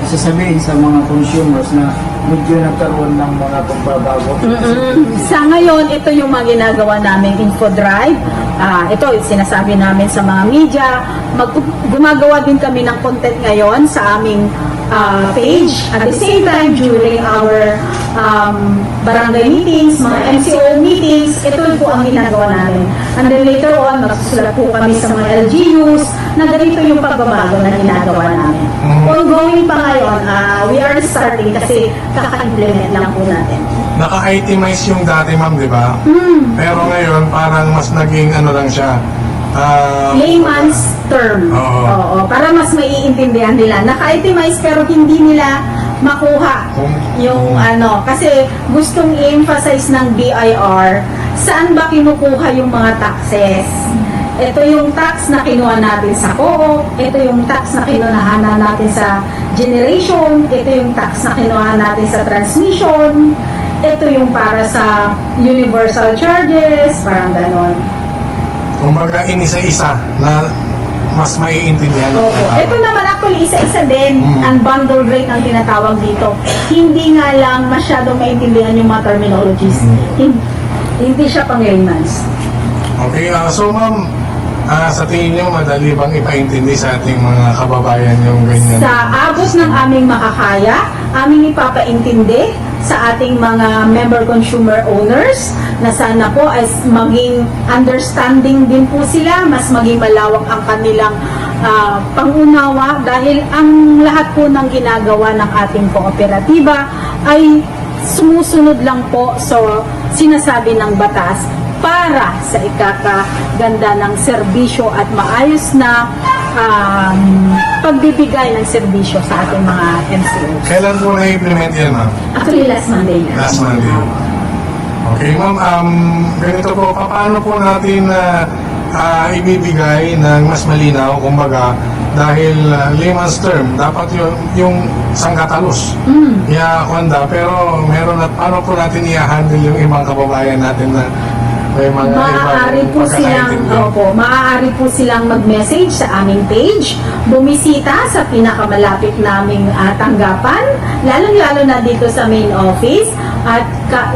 isasabihin sa mga consumers na medyo nagkaroon ng mga pagbabago? Sa ngayon, ito yung mga ginagawa namin info drive. Ito, sinasabi namin sa mga media. Gumagawa din kami ng content ngayon sa aming page. At the same time, during our barangay meetings, mga MCO meetings, ito po ang ginagawa namin. And then later on, magsusulat po kami sa mga LGUs na ganito yung pagbabago na ginagawa namin. Ongoing pa ngayon, we are starting kasi kaka-implement lang po natin. Naka-itemize yung dati, ma'am, di ba? Pero ngayon, parang mas naging lang siya. Layman's term. Oo, para mas maiintindihan nila. Naka-itemize pero hindi nila makuha yung kasi gustong i-emphasize ng BIR saan ba kinukuha yung mga taxes. Ito yung tax na kinuha natin sa co-op, ito yung tax na kinuha natin sa generation, ito yung tax na kinuha natin sa transmission, ito yung para sa universal charges, parang ganon. Kumbaga, inisa-isa na mas maiintindihan. Opo. Ito naman actually, isa-isa din ang bundle rate ang tinatawag dito. Hindi nga lang masyadong maintindihan yung mga terminologies. Hindi siya pang layman's. Okay, so ma'am, Sa tingin niyo, madali bang ipaintindi sa ating mga kababayan yung ganyan? Sa agos ng aming makakaya, aming ipapaintindi sa ating mga member consumer owners na sana po ay maging understanding din po sila, mas maging malawak ang kanilang pangunawa dahil ang lahat po ng ginagawa ng ating kooperatiba ay sumusunod lang po sa sinasabi ng batas para sa ikakaganda ng serbisyo at maayos na pagbibigay ng serbisyo sa ating mga MCOs. Kailan po na-implement yan, ma'am? Actually, last Monday na. Last Monday. Okay, ma'am, ganito po, paano po natin ibibigay ng mas malinaw, kumbaga, dahil layman's term, dapat yung sangkatalos. Kunda, pero meron at paano po natin i-handle yung ibang kababayan natin na may mga Maaari po silang mag-message sa aming page, bumisita sa pinakamalapit naming tanggapan, lalong-lalo na dito sa main office, at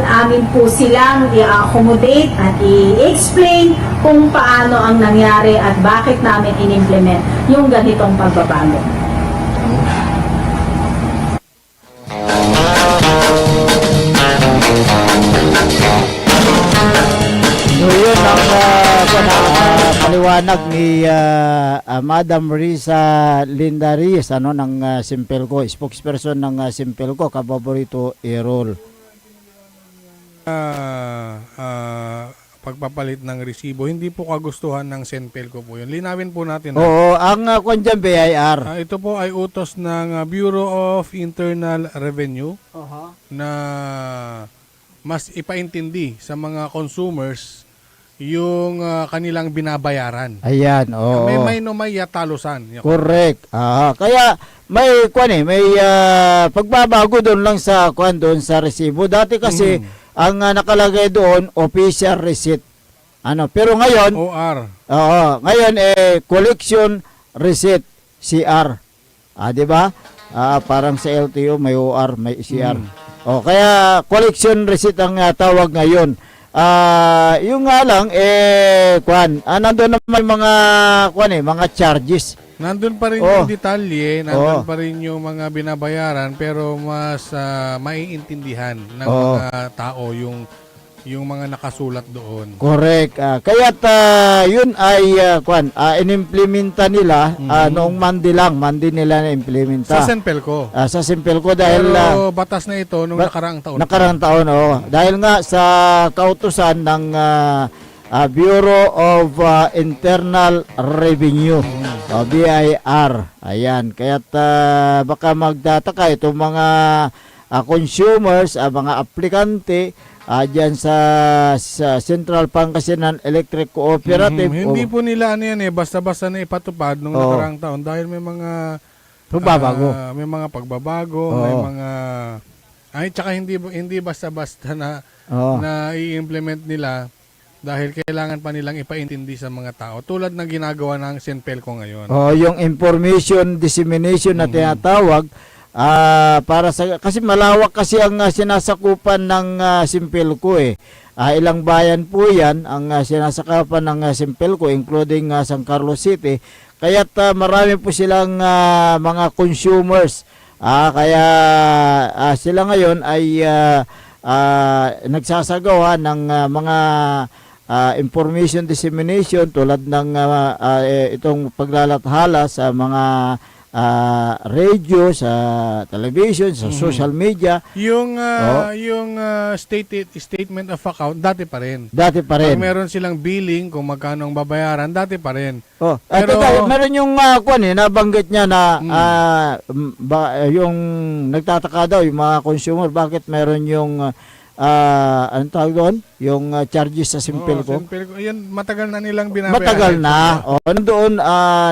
amin po silang i-accommodate at i-explain kung paano ang nangyari at bakit namin in-implement yung ganitong pagbabago. So yun ang paliwanag ni Madam Risa Lindaris ng Simpelco, spokesperson ng Simpelco, Kababorito Errol. Pagpapalit ng resibo, hindi po kagustuhan ng Senpelco po yun. Linawin po natin. Oo, ang kwan dyan, BIR. Ito po ay utos ng Bureau of Internal Revenue na mas ipaintindi sa mga consumers yung kanilang binabayaran. Ayan, oo. May yatalusan. Correct. Kaya may may pagbabago doon lang sa doon sa resibo. Dati kasi ang nakalagay doon official receipt. Pero ngayon OR. Ngayon collection receipt, CR. Di ba? Parang sa LTO may OR, may CR. Kaya collection receipt ang tawag ngayon. Yung nga lang nandoon naman mga mga charges. Nandun pa rin yung detalye, nandun pa rin yung mga binabayaran, pero mas maiintindihan ng mga tao yung mga nakasulat doon. Correct. Kaya't yun ay inimplementa nila noong Monday nila na-implementa. Sa Senpelco. Sa Senpelco dahil pero batas na ito nung nakaraang taon. Nakaraang taon, dahil nga sa kautusan ng Bureau of Internal Revenue, BIR. Ayan, kaya't baka magtataka itong mga consumers, mga aplikante dyan sa Central Pangasinan Electric Cooperative. Hindi po nila basta-basta na ipatupad nung nakaraang taon dahil may mga pagbabago. May mga pagbabago, may mga tsaka hindi basta-basta na i-implement nila dahil kailangan pa nilang ipaintindi sa mga tao tulad ng ginagawa ng Senpelco ngayon. Yung information dissemination na tinatawag para kasi malawak kasi ang sinasakupan ng Simpelco ilang bayan po yan ang sinasakupan ng Simpelco including San Carlos City, kaya't marami po silang mga consumers, kaya sila ngayon ay nagsasagawa ng mga information dissemination tulad ng itong paglalathala sa mga radio, sa television, sa social media. Yung statement of account dati pa rin. Pag meron silang billing kung magkano ang babayaran, dati pa rin. Pero meron yung nabanggit niya na yung nagtataka daw yung mga consumer bakit meron yung anong tawag doon? Yung charges sa Simpelco. Yan, matagal na nilang binabayaran. Matagal na. Nandoon,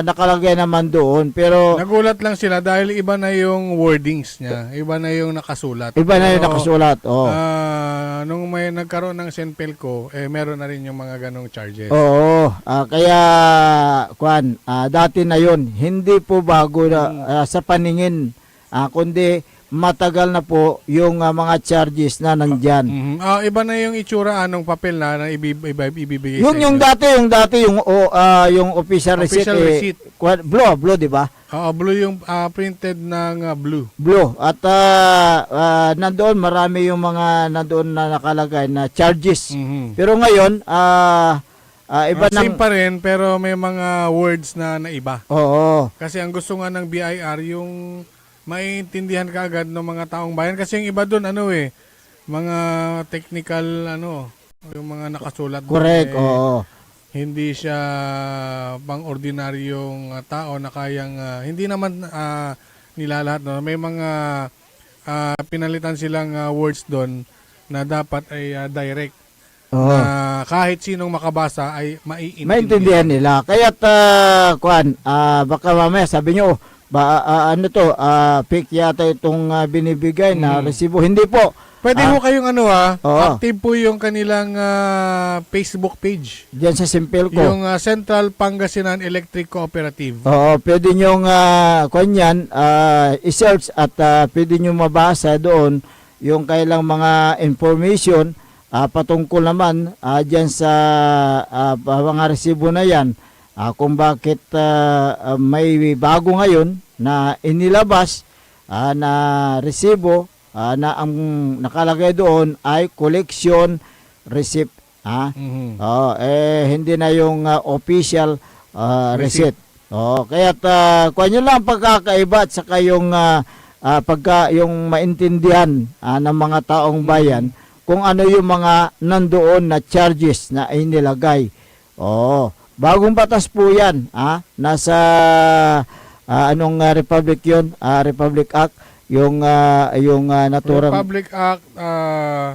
nakalagay naman doon. Pero nagulat lang sila dahil iba na yung wordings niya. Iba na yung nakasulat. Nung may nagkaroon ng Senpelco, meron na rin yung mga ganong charges. Kaya, dati na yun. Hindi po bago na, sa paningin. Kundi, matagal na po yung mga charges na nandyan. Iba na yung itsura anong papel na ibibigay sa Yung dati yung official receipt, Official receipt. Blue, di ba? blue yung printed ng blue. Blue. At nandoon marami yung mga nandoon na nakalagay na charges. Pero ngayon, iba Same ng pa rin pero may mga words na naiba. Oo. Kasi ang gusto nga ng BIR yung maiintindihan kaagad ng mga taong bayan kasi yung iba doon mga technical yung mga nakasulat doon, Correct. Oo. hindi siya pang ordinaryong tao na kayang hindi naman nilalahat may mga pinalitan silang words doon na dapat ay direct. Oo. Kahit sinong makabasa ay maiintindihan. Maintindihan nila. Kaya't baka mamaya sabi nyo, fake yata itong binibigay na resibo. Hindi po. Pwede ho kayong Oo. active po yung kanilang Facebook page. Diyan sa Simple ko. Yung Central Pangasinan Electric Cooperative. Oo, pwede nyong i-search at pwede nyo mabasa doon yung kailang mga information patungkol naman dyan sa mga resibo na yan. Kung bakit may bago ngayon na inilabas na resibo na ang nakalagay doon ay collection receipt. Hindi na yung official receipt. Kaya kuha nyo lang pagkakaiba at saka yung yung maintindihan ng mga taong bayan kung ano yung mga nandoon na charges na inilagay. Bagong batas po yan. Nasa anong republic yun? Republic Act. Yung naturang Republic Act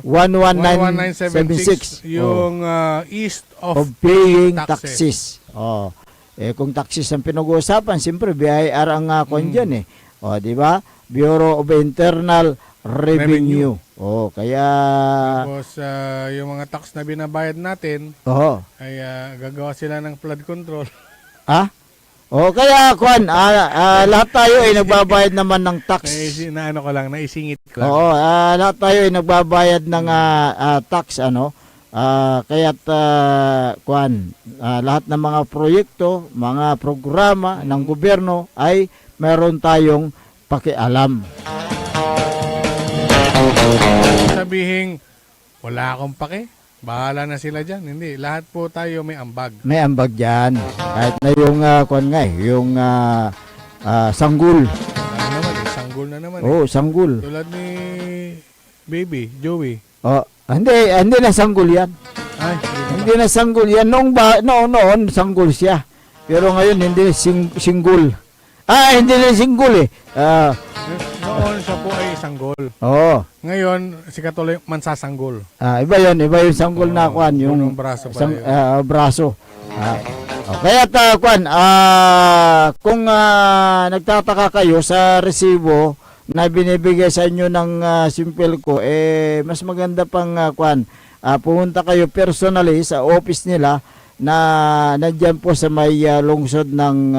11976. yung East of Paying taxes. Kung taxes ang pinag-uusapan, siyempre BIR ang dyan di ba? Bureau of Internal Revenue. Kaya tapos yung mga tax na binabayad natin ay gagawa sila ng flood control. Kaya lahat tayo ay nagbabayad naman ng tax. Naisingit ko lang. Lahat tayo ay nagbabayad ng tax kaya't lahat ng mga proyekto, mga programa ng gobyerno ay meron tayong pakialam. Sabihin, wala akong pake. Bahala na sila dyan. Hindi, lahat po tayo may ambag. May ambag dyan. Kahit na yung yung sanggol. Sanggol na naman. Sanggol. Tulad ni Baby, Joey. Hindi na sanggol yan. Ay, Hindi na sanggol yan. Noon, sanggol siya. Pero ngayon, hindi singgol. Hindi na singgol noon siya po ay sanggol. Ngayon, si Katuloy mansasanggol. Iba yung sanggol na yung braso braso. Kaya kung nagtataka kayo sa resibo na binibigay sa inyo ng Simple ko, mas maganda pang pumunta kayo personally sa office nila na nandyan po sa may lungsod ng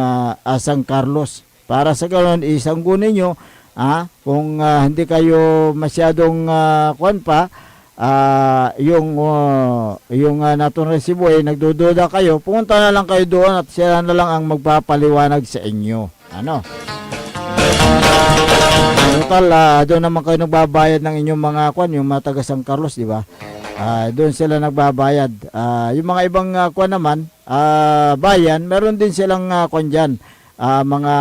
San Carlos. Para sa ganoon, isanggunin nyo kung hindi kayo masyadong yung natong resibo nagdududa kayo, pumunta na lang kayo doon at sila na lang ang magpapaliwanag sa inyo. Total, doon naman kayo nagbabayad ng inyong mga yung mga taga San Carlos, di ba? Doon sila nagbabayad. Yung mga ibang naman, bayan, meron din silang dyan. Mga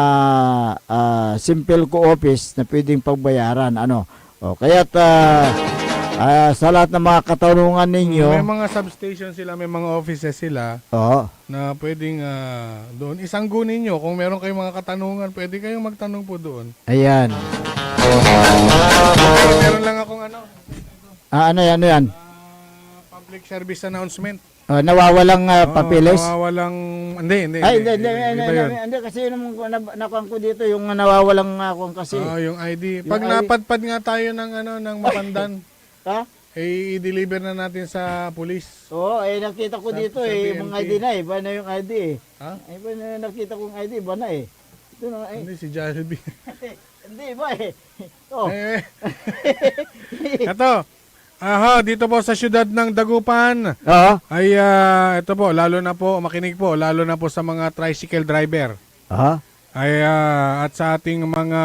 Simple ko office na pwedeng pagbayaran. Kaya't sa lahat ng mga katanungan ninyo, may mga substation sila, may mga offices sila na pwedeng doon. Isanggunin nyo. Kung meron kayong mga katanungan, pwede kayong magtanong po doon. Ayan. Meron lang akong Ano yan? Public service announcement. Nawawalang papeles? Nawawalang, hindi. Hindi, kasi yung nakuha ko dito, yung nawawalang kasi. Yung ID. Pag napadpad nga tayo ng Mapandan, i-deliver na natin sa police. Nakita ko dito yung ID na iba na yung ID Iba na nakita kong ID, iba na Ito na Hindi, si Jollibee. Hindi ba eh. Oh. Eh, ito. Aha, dito po sa siyudad ng Dagupan Oo. ay ito po, lalo na po, makinig po, lalo na po sa mga tricycle driver. Aha. Ay at sa ating mga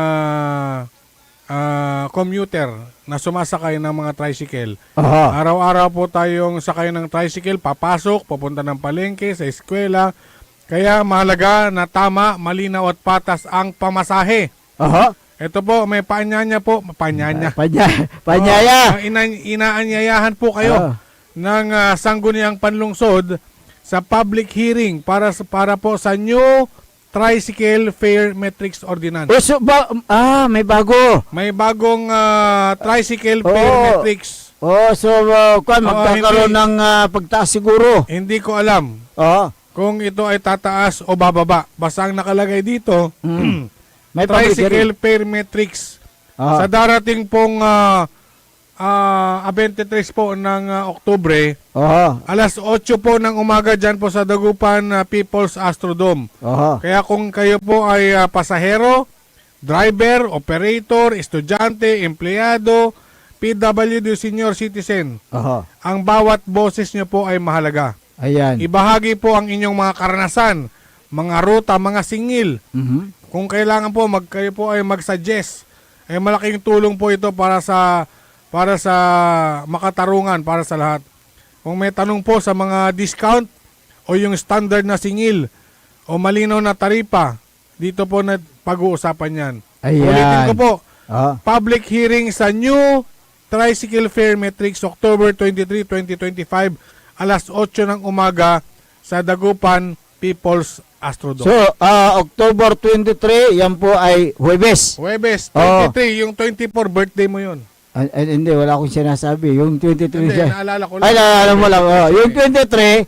commuter na sumasakay ng mga tricycle. Aha. Araw-araw po tayong sakay ng tricycle, papasok, pupunta ng palengke, sa eskwela. Kaya mahalaga na tama, malinaw at patas ang pamasahe. Aha. Ito po, may paanyanya po, paanyanya. Panyaya. Inaanyayahan po kayo ng sangguniang panlungsod sa public hearing para po sa new Tricycle Fare Metrics Ordinance. So, may bago. May bagong Tricycle Fare Oo. Metrics. So, magkakaroon hindi. ng pagtaas siguro. Hindi ko alam Oo. kung ito ay tataas o bababa. Basta ang nakalagay dito, May public hearing. Tricycle Fare Metrics. Ah. Sa darating pong 23 po ng Oktubre, Oo. alas 8 po ng umaga dyan po sa Dagupan People's Astrodome. Oo. Kaya kung kayo po ay pasahero, driver, operator, estudyante, empleyado, PWD, senior citizen, Oo. ang bawat boses nyo po ay mahalaga. Ayan. Ibahagi po ang inyong mga karanasan, mga ruta, mga singil. Mhm. Kung kailangan po kayo po ay mag-suggest, ay malaking tulong po ito para sa makatarungan para sa lahat. Kung may tanong po sa mga discount o yung standard na singil o malinaw na taripa, dito po na pag-uusapan yan. Ayan. Ulitin ko po, Oo. public hearing sa new Tricycle Fare Metrics October 23, 2025, alas 8 ng umaga sa Dagupan People's Astrodome. So, October 23, yan po ay Huwebes. Huwebes, Oo. 23, yung 24 birthday mo yun. Hindi, wala akong sinasabi. Yung 23 Hindi, siya. naalala ko lang. Ay, naalala mo lang. Yung 23,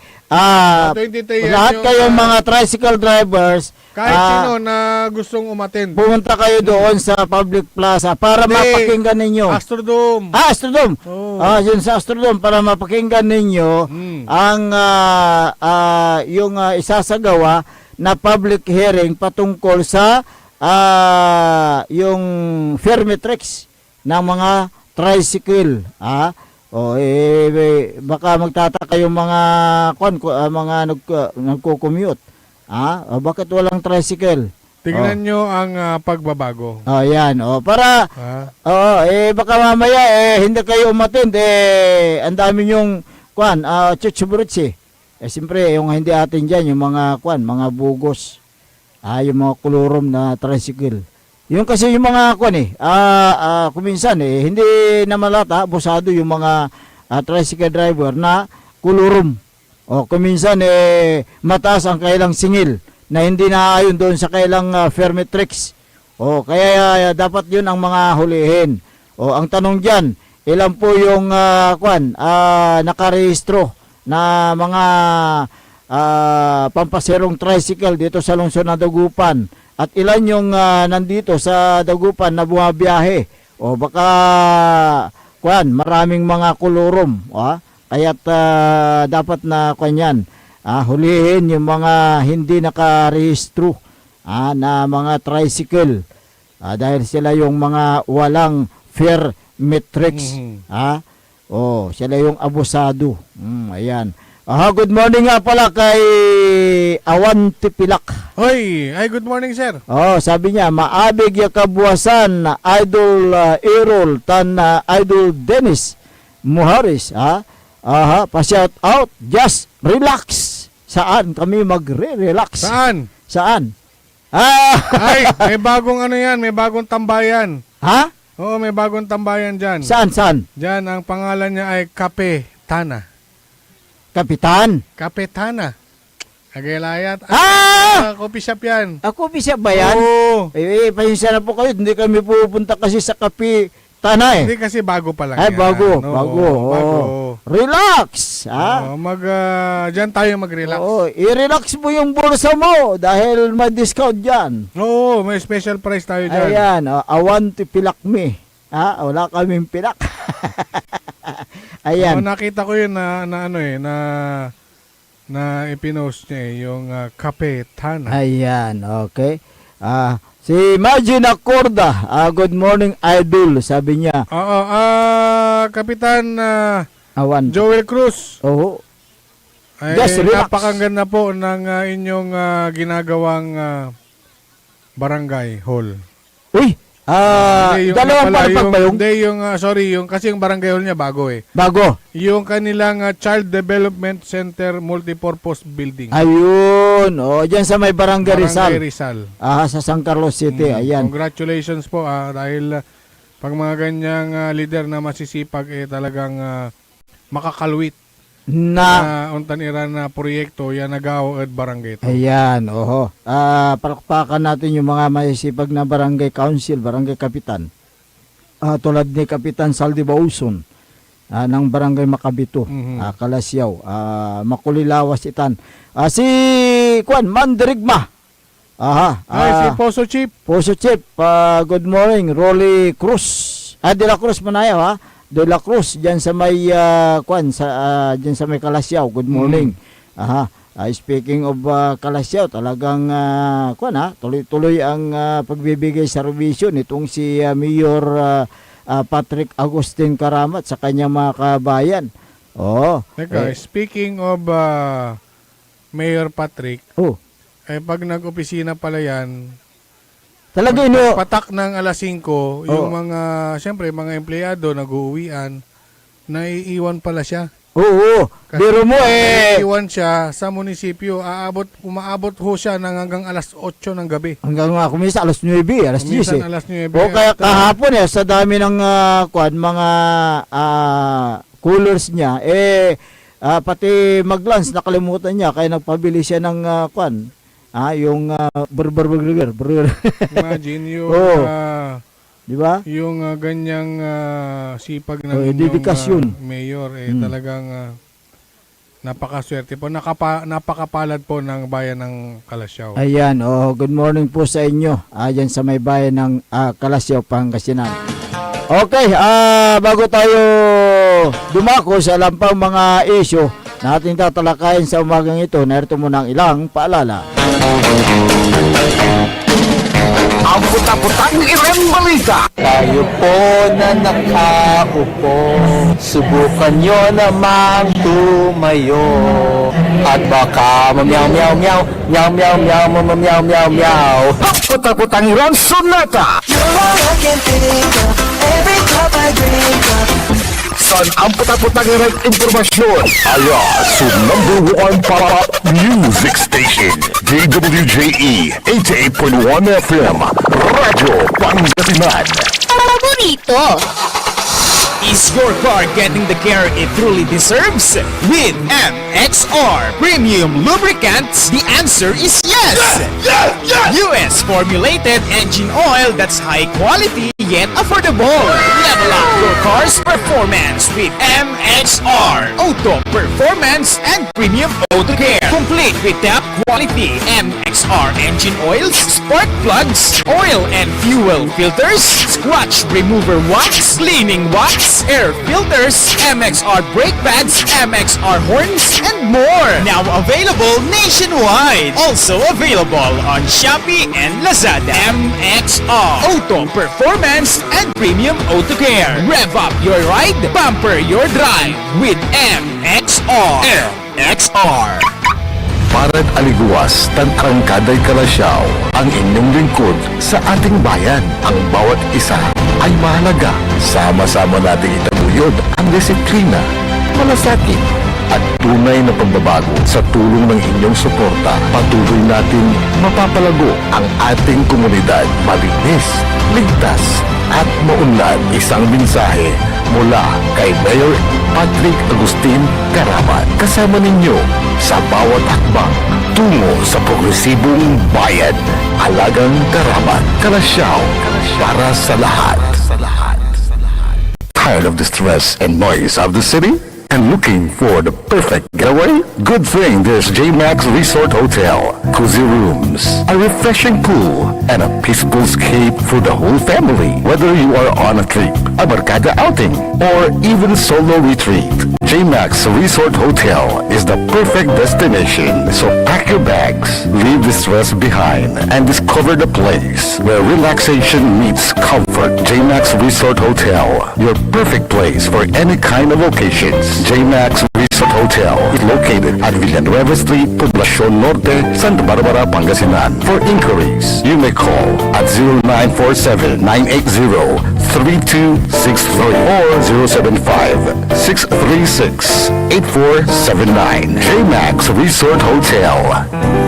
23 yan lahat yung, kayong mga tricycle drivers, kahit sino na gustong umattend. pumunta kayo doon sa public plaza para Hindi. mapakinggan ninyo. Astrodome. Astrodome. Oo. Yun sa Astrodome para mapakinggan ninyo ang yung isasagawa na public hearing patungkol sa yung fare metrics ng mga tricycle. Baka magtataka yung mga nagko-commute. Bakit walang tricycle? Tingnan nyo ang pagbabago. Yan. Para baka mamaya hindi kayo umattend ang dami yung chuchubrutsi. Siyempre yung hindi atin diyan yung mga mga bugos. Yung mga kulurom na tricycle. Yung kasi yung mga kuminsan hindi naman lahat abusado yung mga tricycle driver na kulurom. Kuminsan mataas ang kailang singil na hindi naayon doon sa kailang fare metrics. Kaya dapat yun ang mga hulihin. Ang tanong diyan, ilan po yung nakarehistro na mga pampaserong tricycle dito sa lungsod ng Dagupan? At ilan yung nandito sa Dagupan na bumabiyahe? Baka maraming mga kulurom. Kaya't dapat na hulihin yung mga hindi nakarehistro na mga tricycle dahil sila yung mga walang fare metrics. Sila yung abusado. Ayan. Good morning nga pala kay Awan Tipilak. Hoy, good morning sir. Sabi niya, maabig ya kabuwasan na Idol Errol tan Idol Dennis Muharis. Pa-shout out, just relax. Saan kami magre-relax? Saan? Ay, may bagong yan, may bagong tambayan. Ha? Oo, may bagong tambayan dyan. Saan? Dyan, ang pangalan niya ay Kape Tana. Kapitan? Kapetana. Kagalayat. Coffee shop yan. Coffee shop ba yan? Oo. Pasensya na po kayo, hindi kami pupunta kasi sa Kapitana Hindi kasi bago pa lang yan. Oo, Bago. bago. Relax. Dyan tayo mag-relax. I-relax mo yung bulsa mo dahil may discount dyan. Oo, may special price tayo dyan. Ayan, Awan Tipilak me. Wala kaming pilak. Ayan. Nakita ko yun na ipinost niya yung Kape Tana. Ayan, okay. Si Imagine Acorda, good morning idol, sabi niya. Oo, Kapitan Awan. Joel Cruz. Oo. Ay, Just relax. napakaganda po ng inyong ginagawang barangay hall. Uy, Hindi, yung dalawang pala, palapag ba yung? Hindi, kasi yung barangay hall niya bago eh. Bago. Yung kanilang Child Development Center Multipurpose Building. Ayun. Diyan sa may Barangay Rizal. Rizal. Sa San Carlos City. Ayan. Congratulations po dahil pag mga ganyang leader na masisipag talagang makakalwit na untaniran na proyekto yan nagawa at barangay to. Ayan, oho. Palakpakan natin yung mga masisipag na barangay council, barangay kapitan. Tulad ni Kapitan Saldi Bauson ng barangay Makabito, Kalasyaw, Makulilawas Itan. Si Mandirigma. Si Poso Chief. Poso Chief, good morning. Rolly Cruz. De la Cruz Manayaw, ha? De la Cruz diyan sa may diyan sa may Kalasyaw. Good morning. Speaking of Kalasyaw, talagang tuloy-tuloy ang pagbibigay serbisyo nitong si Mayor Patrick Agustin Karamat sa kanyang mga kabayan. Teka, speaking of Mayor Patrick, pag nag-opisina pala yan, talaga patak ng alas 5, yung mga, siyempre, mga empleyado nag-uuwian, naiiwan pala siya. Oo, biro mo naiiwan siya sa munisipyo, umaabot ho siya hanggang alas 8 ng gabi. Hanggang kumisa alas 9, alas 10. Minsan alas 9. Kaya kahapon sa dami ng mga coolers niya, pati mag-lunch nakalimutan niya, kaya nagpabili siya ng yung burger. Imagine yung di ba? Yung ganyang sipag ng dedikasyon. mayor talagang napakaswerte po. Napakapalad po ng bayan ng Kalasyaw. Ayan, good morning po sa inyo. Diyan sa may bayan ng Kalasyaw, Pangasinan. Okay, bago tayo dumako sa lampang mga isyo na ating tatalakayin sa umagang ito, narito muna ang ilang paalala. Ang puta-putang Iren Balita. Tayo po na nakaupo, subukan nyo namang tumayo. At baka mamyaw-meow-meow, meow-meow-meow, mamyaw-meow-meow. Ang puta-putang Iren Sonata. Son, ang puta-putang Iren Impormasyon. Alias, number 1 para music station. DWJE 88.1 FM. Radyo Pangasinan. Paborito! Is your car getting the care it truly deserves? With MXR Premium Lubricants, the answer is yes! US formulated engine oil that's high quality yet affordable. Level up your car's performance with MXR Auto Performance and Premium Auto Care. Complete with top quality MXR engine oils, spark plugs, oil and fuel filters, scratch remover wax, cleaning wax, air filters, MXR brake pads, MXR horns, and more. Now available nationwide. Also available on Shopee and Lazada. MXR Auto Performance and Premium Auto Care. Rev up your ride, bumper your drive with MXR. MXR. Parad aliguas, tangkangkaday Kalasyaw, ang inyong lingkod sa ating bayan. Ang bawat isa ay mahalaga. Sama-sama nating itaguyod ang disiplina, malasakit, at tunay na pagbabago. Sa tulong ng inyong suporta, patuloy natin mapapalago ang ating komunidad. Malinis, ligtas, at maunlad. Isang mensahe mula kay Mayor Patrick Agustin Karamat. Kasama ninyo sa bawat hakbang tungo sa progresibong bayan. Alagang Karamat, Kalasyaw, para sa lahat. Tired of the stress and noise of the city? And looking for the perfect getaway? Good thing there's J-Max Resort Hotel. Cozy rooms, a refreshing pool, and a peaceful escape for the whole family. Whether you are on a trip, a barkada outing, or even solo retreat, JMax Resort Hotel is the perfect destination. So pack your bags, leave the stress behind, and discover the place where relaxation meets comfort. JMax Resort Hotel, your perfect place for any kind of occasions. JMax Resort Hotel is located at Villanueva Street, Poblacion Norte, Santa Barbara, Pangasinan. For inquiries, you may call at 0947-980-3263 or 075-636-8479. JMax Resort Hotel.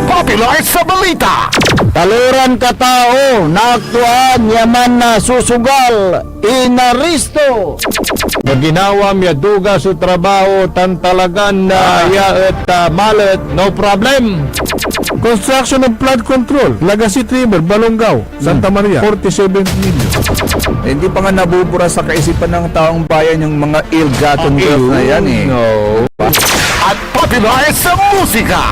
Popular sa balita! Taluran katao, naaktuan yaman na susugal, inaristo. Naginawa miya duga sa trabaho, tantalagan na yaet malet, no problem. Construction of flood control, Legacy River, Balongaw, Santa Maria, 47 million. Hindi pa nga nabubura sa kaisipan ng taong bayan yung mga ill-gotten wealth na yan eh. No. At popular sa musika!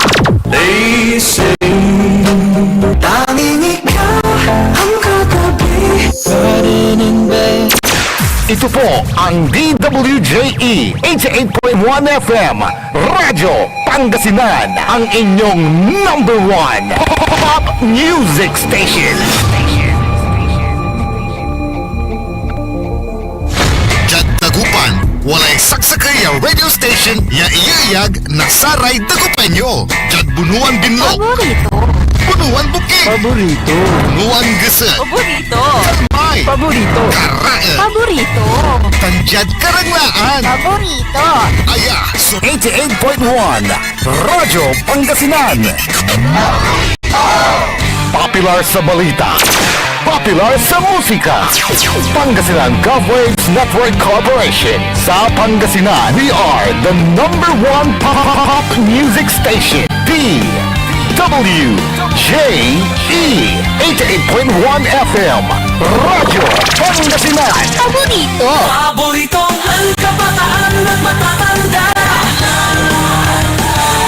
Ito po ang DWJE 88.1 FM Radyo Pangasinan, ang inyong number one pop music station. Jad Dagupan, walay saksakay ang radio station ya iyayag na saray Dagupenyo. Jad Bunuan Binlog, Paborito. Bunuan Bukid, Paborito. Bunuan Gese, Paborito. May, Paborito. Karae, Paborito. Tanjad Karanglaan, Paborito. Aya, so 88.1 Radyo Pangasinan. Popular sa balita, popular sa musika. Pangasinan Golfwaves Network Corporation. Sa Pangasinan, we are the number one pop music station. DWJE 88.1 FM Radyo Pangasinan. Paborito. Paboritong ang kabataan at matatanda.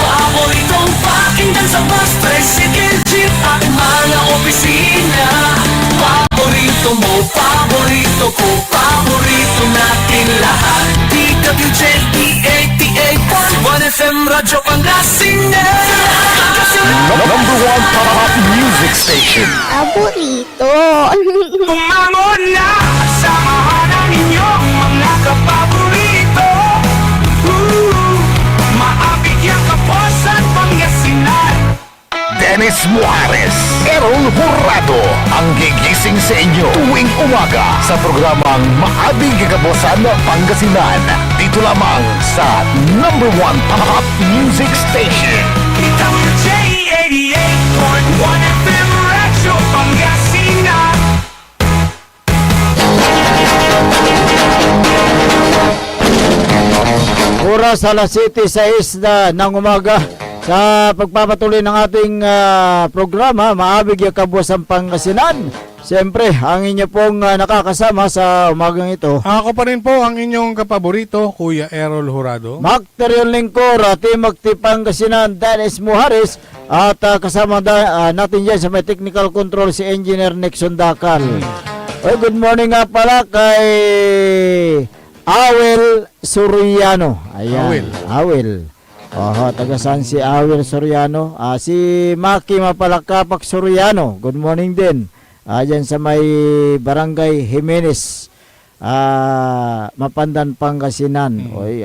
Paboritong pakinggan sa bus, tricycle, jeep at mga opisina. Paborito mo, paborito ko, paborito natin lahat. DWJE 88.1 FM Radyo Pangasinan. Number one pop music station. Paborito. Umangon na, samahan ang inyong mga kapaborito. Maabigyan ka po sa Pangasinan. Dennis Muarez, Errol Hurado, ang gigising sa inyo tuwing umaga sa programang Maabing Kagabosan Pangasinan. Dito lamang sa number one pop music station. DWJE 88.1 FM Radyo Pangasinan. Oras alas 7:06 ng umaga. Sa pagpapatuloy ng ating programa, Maabig ya Kabuosan Pangasinan. Siyempre, ang inyo pong nakakasama sa umagang ito. Ako pa rin po ang inyong kapaborito, Kuya Errol Hurado. Macterion Lingkor, Team Active Pangasinan, Dennis Muhares. At kasama natin dyan sa may technical control si Engineer Nixon Dakal. Oy, good morning nga pala kay Awel Soriano. Ayan, Awel. Oho, taga saan si Awel Soriano? Si Maki Mapalakapak Soriano. Good morning din. Dyan sa may Barangay Jimenez, Mapandan, Pangasinan. Oy,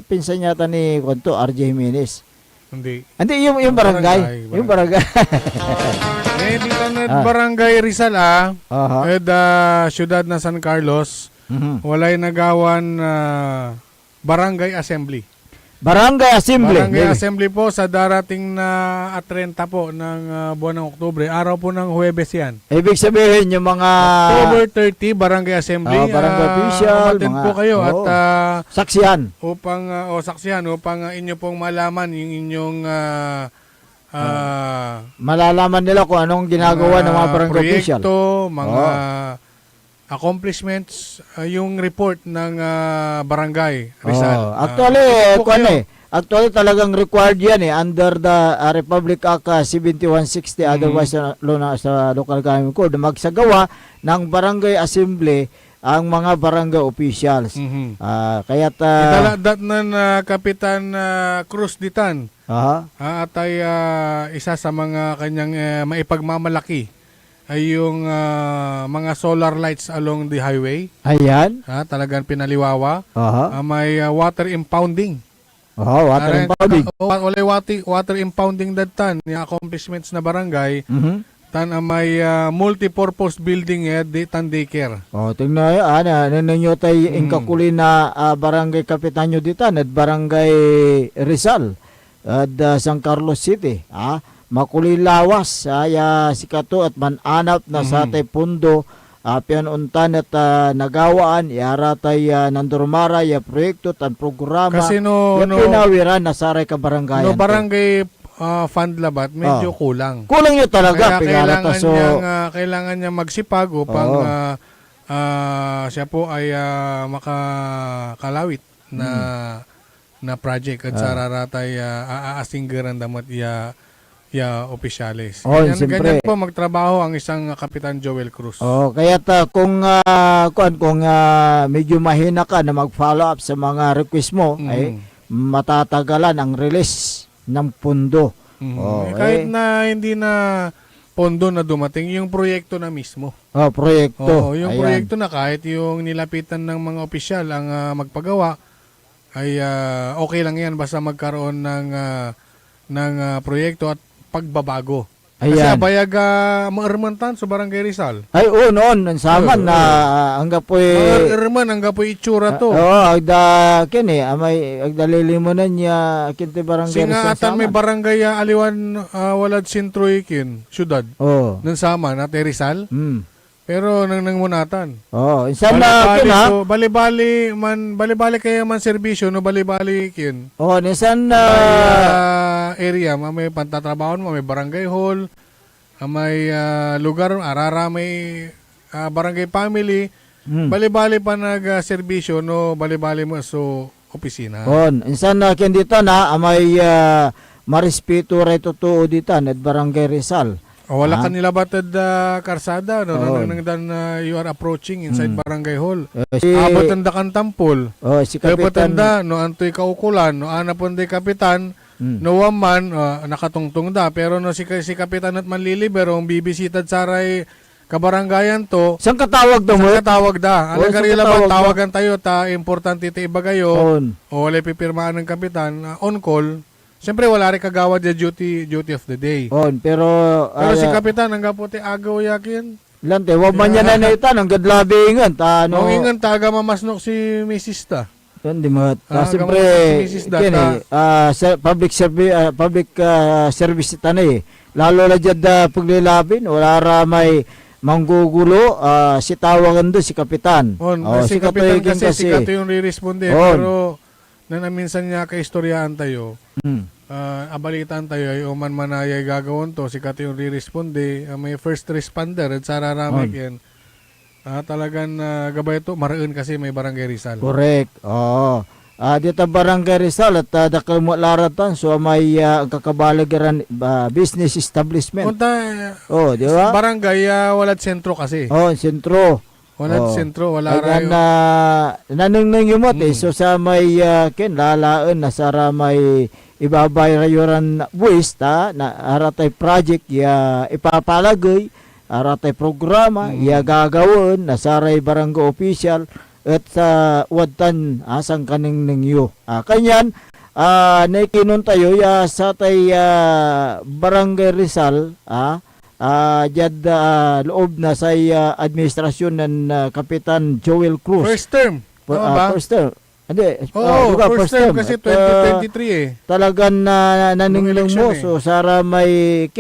pinsan yata ni Konto, RJ Jimenez. Hindi. Hindi, yung barangay. Yung barangay. Dito na Barangay Rizal Siyudad na San Carlos, walay nagawan Barangay Assembly. Barangay Assembly. Barangay Assembly po sa darating na 30 po ng buwan ng Oktubre. Araw po ng Huwebes yan. Ibig sabihin yung mga October 30, Barangay Assembly. barangay official, umattend mga po kayo at saksihan. upang saksihan upang inyo pong malaman yung inyong Malalaman nila kung anong ginagawa ng mga barangay official. proyekto, mga accomplishments, yung report ng barangay Rizal. Actually talagang required yan under the Republic Act 7160, otherwise sa local government code, magsagawa ng barangay assembly ang mga barangay officials. Mhm. Kaya't Italadat na Kapitan Cruz Ditan at ay isa sa mga kanyang maipagmamalaki ay yung mga solar lights along the highway. ayan. Talagang pinaliwawa. May water impounding. Water impounding. Walay water impounding datan yung accomplishments na barangay. Tan may multi-purpose building di tan daycare. Tingnan ninyo tayo ingkakuli na barangay kapitan nyo dito at barangay Rizal at San Carlos City. Makuli lawas sikato at mananap na sa tay pundo pianuntan at nagawaan yara tay nandurmara ya proyekto tan programa Kasi pinawiran na saray ka barangay. Barangay fund labat medyo kulang. Kulang nyo talaga. Kaya kailangan niya magsipag upang siya po ay makakalawit na project at sararatay aasinggaran damat opisyales. Ganyan po magtrabaho ang isang Kapitan Joel Cruz. Kaya kung medyo mahina ka na mag-follow up sa mga request mo ay matatagalan ang release ng pondo. Kahit na hindi na pondo na dumating, yung proyekto na mismo. Proyekto. Yung proyekto na kahit yung nilapitan ng mga opisyal ang magpagawa ay okay lang yan basta magkaroon ng proyekto at pagbabago. Kasi abayag maarmantan sa Barangay Rizal. Noon saman na hangga po maarman hangga po itsura to. Agda kini amay agdalilimunan niya kinti Barangay Rizal. Singa may barangay aliwan walad sentro ikin, syudad. Nang sama na Rizal. Pero nang munatan. Insan na kina. Bali-bali kaya man serbisyo no bali-bali kin. Insan area may pantatrabaho mo, may barangay hall, may lugar arara may barangay family. Bali-bali pa nag-serbisyo no bali-bali mo so opisina. Insan na kin dito na may marespeto ray totoo dito at Barangay Rizal. Wala ka nilabatad karsada nang you are approaching inside Barangay Hall. Abot ang dakan tampol. Si Kapitan no antoy kaukulan no anaponday kapitan no waman nakatungtong da pero no si kapitan at manliliber ang bibisitad saray kabarangayan to. Saan katawag daw mo? Saan katawag da? Alagarila ba tawagan tayo importante ti ibagayo o wala pipirmaan ng kapitan on call. Siyempre wala rin kagawad ya duty of the day. Pero si kapitan ang gaputi agaw yakin. Lante, wag man yan na ito nang gadlabingan ingan taga mamasnok si Mrs. ta. Hindi mo. Siyempre public service tanay. Lalo na dyan paglilabin wala ra may manggugulo si tawagan do si kapitan. Si kapitan kasi si kato yung re-responde pero na minsan niya kaistoryahan tayo. Abalitan tayo ay uman manayay gagawin to si kato yung re-responde may first responder at sararamik yan talagang gabay to maraan kasi may Barangay Rizal. Correct. Dito Barangay Rizal at dakal mo laratan so may kakabaligiran business establishment. Di ba? Barangay walad sentro kasi. Sentro. Wala sentro, wala rayo. Nanang yumot so sa may lalaan na sara may ibabay rayuran buwis na aratay project ipapalagay aratay programa gagawin na saray barangay official at sa wadtan asang kaning ningyo. Kanyan naikinon tayo sa tay Barangay Rizal loob na sa administrasyon ng Kapitan Joel Cruz. First term. First term. Hindi. First term kasi 2023 Talagang naningling mo. So, sara may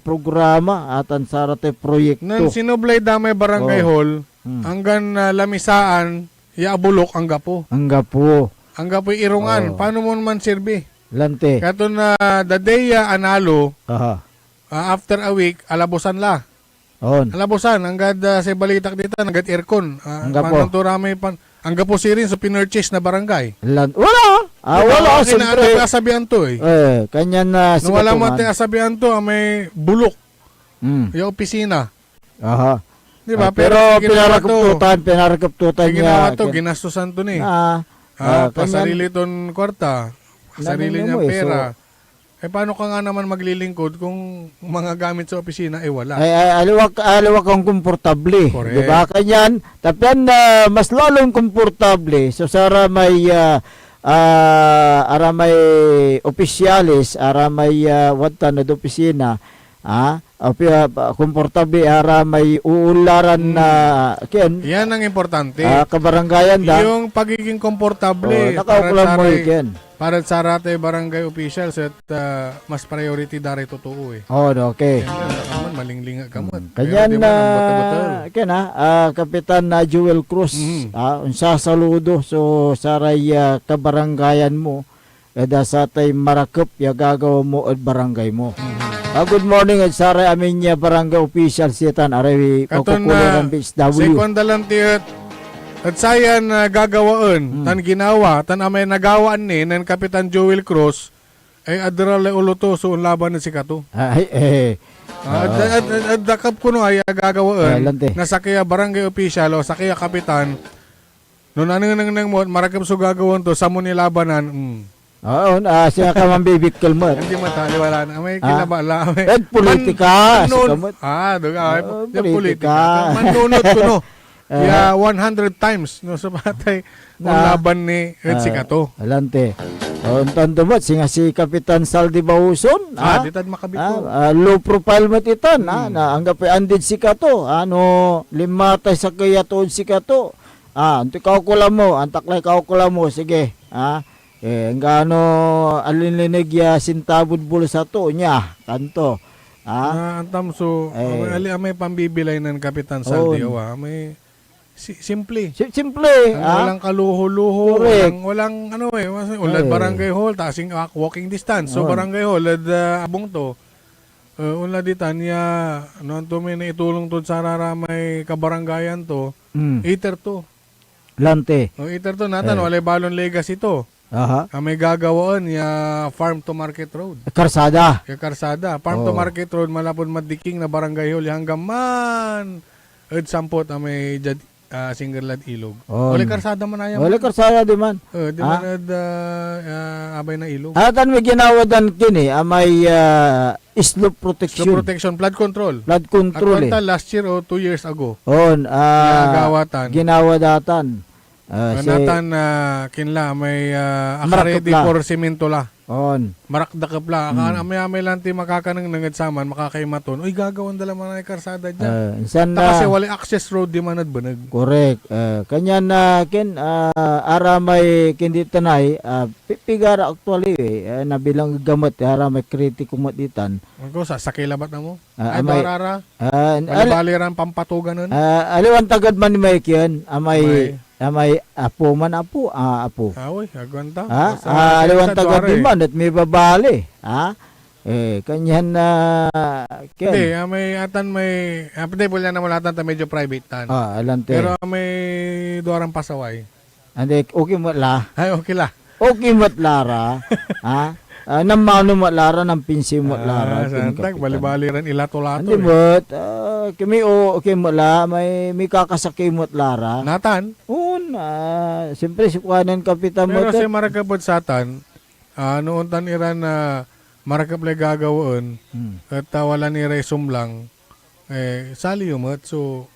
programa atan sara tay proyekto. Nan sinublay damay Barangay Hall, hanggang lamisaan, yaabulok ang gapo. Ang gapo irungan. Paano mo man sirbi? Lante. Kato na the day analo, after a week, alabusan la. Alabusan, hanggang sa balitak dito, hanggang aircon. Ang gapo sirin sa pinurchase na barangay. Wala. Wala. Siyempre. Asabihan to Kanyan na wala mo asabihan to, may bulok. Yung opisina. Di ba? Pero pinarakaptutan ginawa niya. to, ginastusan to ni. Kanyan- Pasarili ton kwarta, sarili Namin niyang mo pera. Paano ka nga naman maglilingkod kung mga gamit sa opisina wala? ay aliwak ang komportable. Correct. Di ba? Kanyan, tapian mas lalong komportable. So sara may aramay opisyalis, aramay watan na opisina, komportable aramay uularan na ken Yan ang importante. kabaranggayan da. Yung pagiging komportable Nakaukulan mo ken. para sa rate barangay officials at mas priority dari totoo eh. Oh, okay. Kaman malinglinga kaman. Kanyan na Kapitan na Joel Cruz unsa saludo so saray kabaranggayan mo kada sa tay marakop ya gagawa mo at barangay mo. Good morning at saray amin ya barangay official sitan aray Katon pagkukulan BSW. second dalanti at sayan gagawaan tan ginawa tan amay nagawaan ni ng Kapitan Joel Cruz ay adral uluto so laban na si Kato. At dakap ko no ay gagawaan Lante. na sa kaya barangay official o sa kaya kapitan no nanang mo marakap so gagawin to sa mo nilabanan. Oo, siya ka man bibikkel mo. Hindi matali wala na. May kinabala. Ed politika. Manunod. Politika. Manunod ko no. Yeah, 100 times no sa patay kung laban ni Ed Sikato. Alante. Tanto mo singa si Kapitan Saldi Bauson. Ditad makabito. Low profile mo titan. Na anggap andid Sikato. Limatay sa kaya tuon Sikato. Anto kaukula mo. Antaklay kaukula mo. Sige. Ngano alinlinig ya sintabud bul sa to niya. Kanto. Antam so may pambibilay ng Kapitan Saldi. May simple. Simple. Walang kaluho-luho. Correct. Walang ulad barangay hall, tasing walking distance. So barangay hall, ulad abong to. Ulad ditan ya, noon to may naitulong to sa raramay kabaranggayan to. Iter to. Lante. Iter to natan, walay balon legacy to. May gagawaan ya farm to market road. Karsada. Karsada. Farm to market road, malapon madiking na barangay hall, hanggang man. Sampot may single lad ilog. Wala karsada man ayan. Wala karsada di man. Di man abay na ilog. Atan may ginawa dan kini may slope protection. Slope protection, flood control. Flood control. At last year o 2 years ago. Ginawa datan. Natan kinla may ready for semento la. Marakdakap la. May lanti makakanang nangad-saman, makakaimaton. Uy, gagawan dala man ay karsada dyan. Kasi wala access road di manad banag. Correct. Kanya na ara may kindi tanay, pigara actually na bilang gamot, ara may kritiko matitan. Ako, sakilabat na mo? Ay, barara? Baliran pampatugan nun? Aliwan tagad man ni Mike yan, may apo man apo. Uy, agwanta. Aliwan tagad din man at may babali. Kanyan na Hindi, may atan may hindi pula na mulatan ta medyo private tan. Alante. Pero may duarang pasaway. Ande okay mo la. Ay, okay la. Okay mo lara. Namano mo lara ng pinsi mo lara. Santag bali-bali ran ilato-lato. Andi mo kimi okay mo la may kakasakay mo lara. Natan. Siyempre si kuanan kapitan mo. Pero si marakabot satan noon tan iran na marakaplay gagawin at wala ni resum lang sali umot so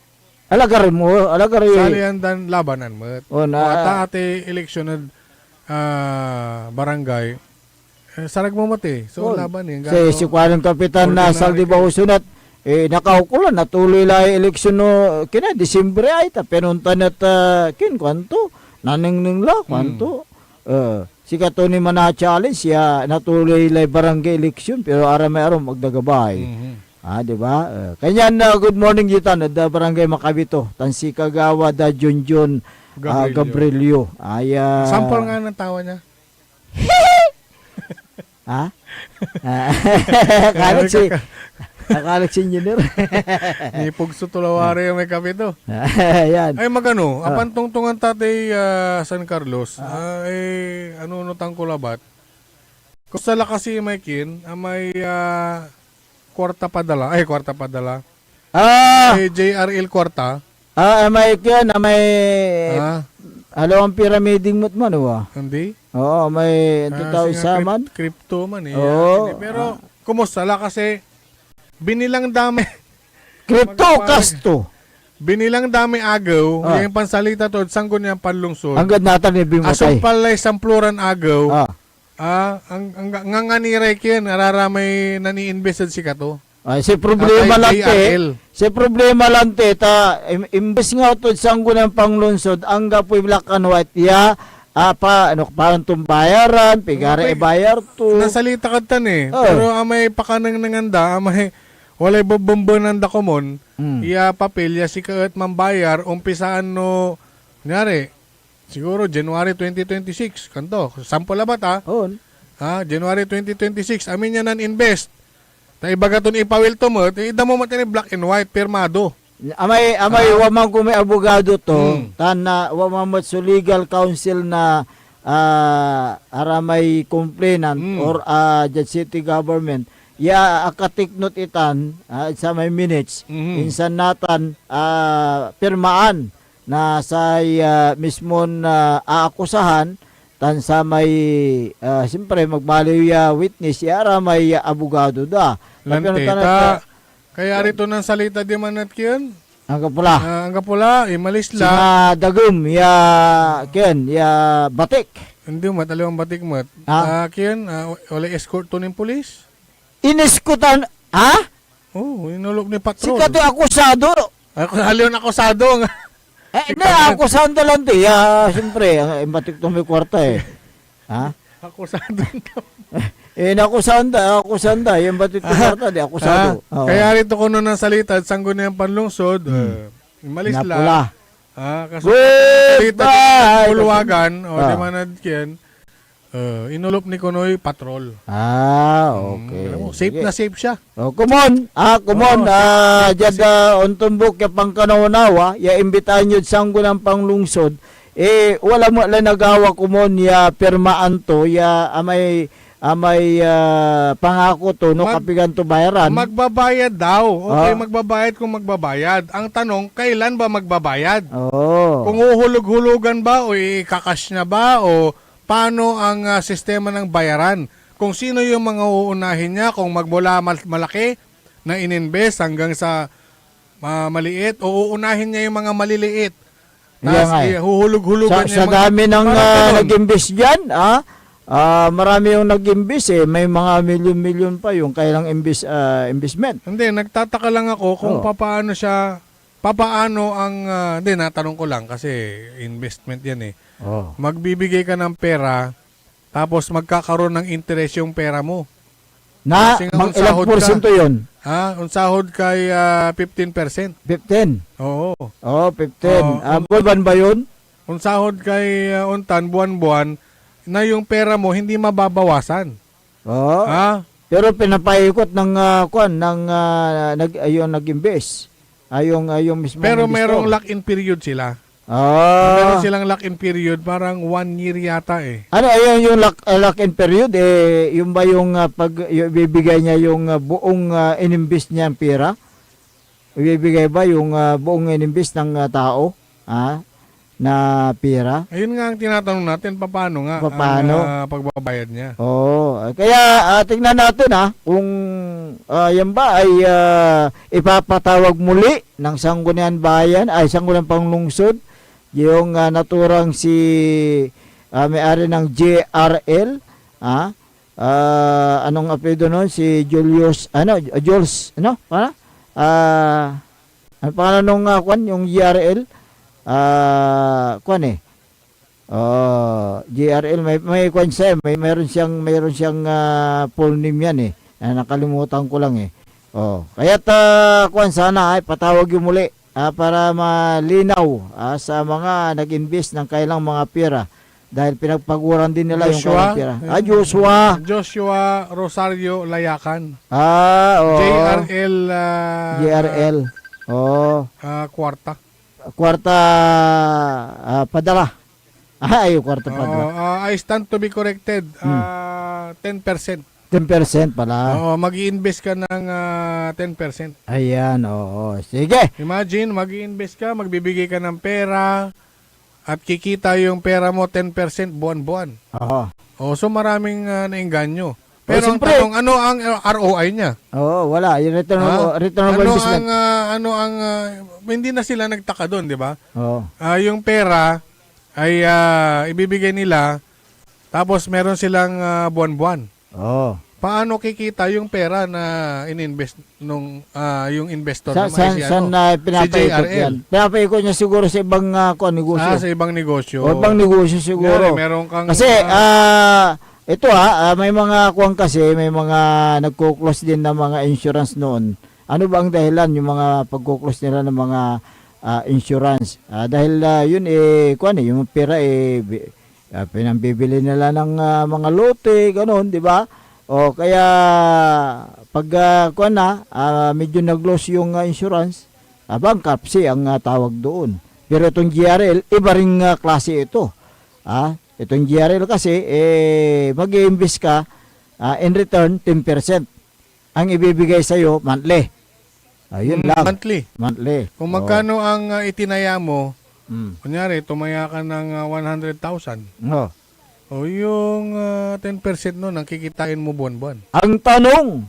alagarin mo sali andan labanan mo ate eleksyon na barangay sarag mo mati so laban si kuanan kapitan na Saldi Bausunat nakaukulan natuloy la eleksyon no kina Disyembre ay penuntan at kwanto naningning la kwanto si Katoni mana challenge ya natuloy lay barangay election pero ara may aron magdagabay. Di ba? Kanya na good morning gitan da barangay Makabito tan si Kagawa da Junjun Gabrielio. Sample nga ng tawa niya. Akalag si engineer. Ni Pugso Tulawari may kapito. Yan. Ay magano, apan tungtungan tatay San Carlos, ano nutang kulabat. Kung sala kasi may kin, may kwarta padala. Kay JRL Kwarta. May kyan, may Ah, halawang pyramiding mo't man, hindi. Oo, may ito tao Sige nga, isaman. Crypto man eh. Oo. Hindi, pero kumusta la kasi binilang dami. Crypto kasto. Binilang dami agaw, Ah. yung pansalita to, sanggo niya panlungsod. Hanggang natin ni Asong Bimatay. palay sampluran agaw. Ah. Ang nganiray kyan, araramay nani-invested si Kato. Ay, si problema Kay lang JRL. si problema lang imbes nga utod sanggo ng panglunsod, ang gapoy black and white, parang tumbayaran, pigara Okay. ibayar to. Nasalita ka tan eh. Oh. Pero amay pakanang nanganda, amay walay babambanan da komon, iya papel, ya si kaat mambayar, umpisaan no, nyari, siguro January 2026, kanto, sample ba ta? On. January 2026, amin niya nan-invest. Ta ibaga ton ipawil to mo, ida mo matini black and white, permado. Amay wamang kung may abogado to, na wamang so legal counsel na aramay complainant or judge city government, akatiknot itan sa may minutes, insan natan pirmaan na sa mismon aakusahan, tan sa may siyempre magbaliw witness, aramay abogado da. Lante, ta, kaya rito ng salita di man at kiyan, Ang kapula. ang kapula, imalis la. Sina dagum batik. Hindi mo, talawang batik mo. Kiyan, wala escort to ng polis. Iniskutan, Inulog ni Si patrol. kato akusado. Haliw na akusado. Akusado lang to. Siyempre, ang batik to may kwarta eh. Akusado. Akusanda. Yung batik to kwarta, di akusado. Kaya rito ko nun ang salita, at sanggo na yung panlungsod, imalis Napula. la. Kasi salita Goodbye! pulwagan, di manad kiyan, inulop ni Kunoy patrol. Okay. Alam mo, safe na safe siya. Kumon. Jad untumbok ya pangkanawanawa, ya imbitahan yun sanggo ng panglungsod, wala mo lang nagawa kumon ya pirmaan to, amay pangako to, no, kapigan to bayaran. Magbabayad daw. Okay, magbabayad kung magbabayad. Ang tanong, kailan ba magbabayad? Kung uhulog-hulugan ba o ikakash na ba o paano ang sistema ng bayaran? Kung sino yung mga uunahin niya, kung magmula malaki na ininvest hanggang sa maliit o uunahin niya yung mga maliliit. Tapos huhulog-hulugan niya Sa dami ng nag-imbis dyan, marami yung nag-imbis may mga milyon-milyon pa yung kailang investment. Hindi, nagtataka lang ako kung papaano ang, natanong ko lang kasi investment yan eh. Magbibigay ka ng pera, tapos magkakaroon ng interest yung pera mo. Kasi nga, Ilang porsyento yun? Ang sahod kay 15%. 15? Oo. 15. Buwan ba yun? Ang sahod kay untan, buwan-buwan, na yung pera mo hindi mababawasan. Pero pinapaikot ng nag-invest. Yung mismo. Pero merong lock-in period sila. Meron silang lock-in period, parang 1 year yata eh. Ano yung lock-in period? Yung ba yung bibigay niya yung buong inimbest niya ang pera? Ibibigay ba yung buong inimbest ng tao? Na pera? Ayun nga ang tinatanong natin, paano nga ang pagbabayad niya. Kaya tingnan natin kung yan ba ay ipapatawag muli ng Sangguniang Bayan, Sangguniang Panglungsod, yung naturang si may-ari ng JRL, anong apelyido nun? Si Jules, ano pangalan nung yung JRL? JRL may kwan siya, mayroon siyang full name yan nakalimutan ko lang kaya sana patawag yung muli para malinaw sa mga nag-invest ng kailang mga pera dahil pinagpaguran din nila yung kailang pera. Joshua Rosario Layakan. JRL. Kwarta padala. Kwarta padala. I stand to be corrected. 10%. 10% pala. Oo, mag-i-invest ka ng 10%. Ayan, oo. Sige. Imagine, mag-i-invest ka, magbibigay ka ng pera, at kikita yung pera mo 10% buwan-buwan. Oo. Oh, so maraming naengganyo. Pero ang siyempre. tanong, ano ang ROI niya? Oo, wala. Yung returnable Ano investment. hindi na sila nagtaka doon, di ba? Oo. Yung pera ay ibibigay nila, tapos meron silang buwan-buwan. Oo. Paano kikita yung pera na ininvest nung yung investor Saan pinapaikot JRL? yan? Pinapaikot niya siguro sa ibang negosyo. Sa ibang negosyo. O ibang negosyo siguro. Kunyari, meron kang, Kasi ito may mga kuwang kasi, may mga nagko-close din ng mga insurance noon. Ano ba ang dahilan yung mga pagko-close nila ng mga insurance? Dahil yun yung pera pinambibili nila ng mga lote, ganoon, di ba? O kaya pag medyo nag-close yung insurance, bankruptcy ang tawag doon. Pero itong GRL, iba ring klase ito. Itong GRL kasi, mag-i-invest ka, in return, 10%. Ang ibibigay sa'yo, monthly. Ayun lang. monthly. Kung magkano ang itinaya mo, kunyari, tumaya ka ng 100,000. O yung 10% nun, ang kikitain mo buwan-buwan. Ang tanong,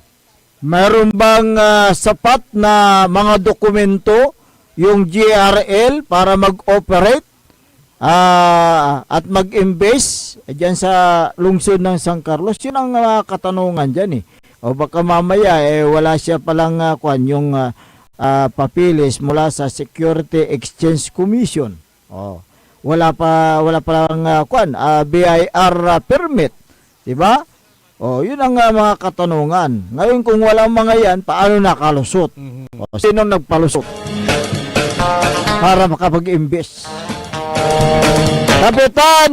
mayroon bang sapat na mga dokumento yung GRL para mag-operate at mag-invest dyan sa lungsod ng San Carlos? Yun ang katanungan dyan O baka mamaya wala siya palang yung papilis mula sa Security Exchange Commission. Wala pa lang BIR permit, 'di ba? Yun ang mga katanungan. Ngayon kung walang mga yan, paano nakalusot? Sino nagpalusot para makapag-invest? Kapitan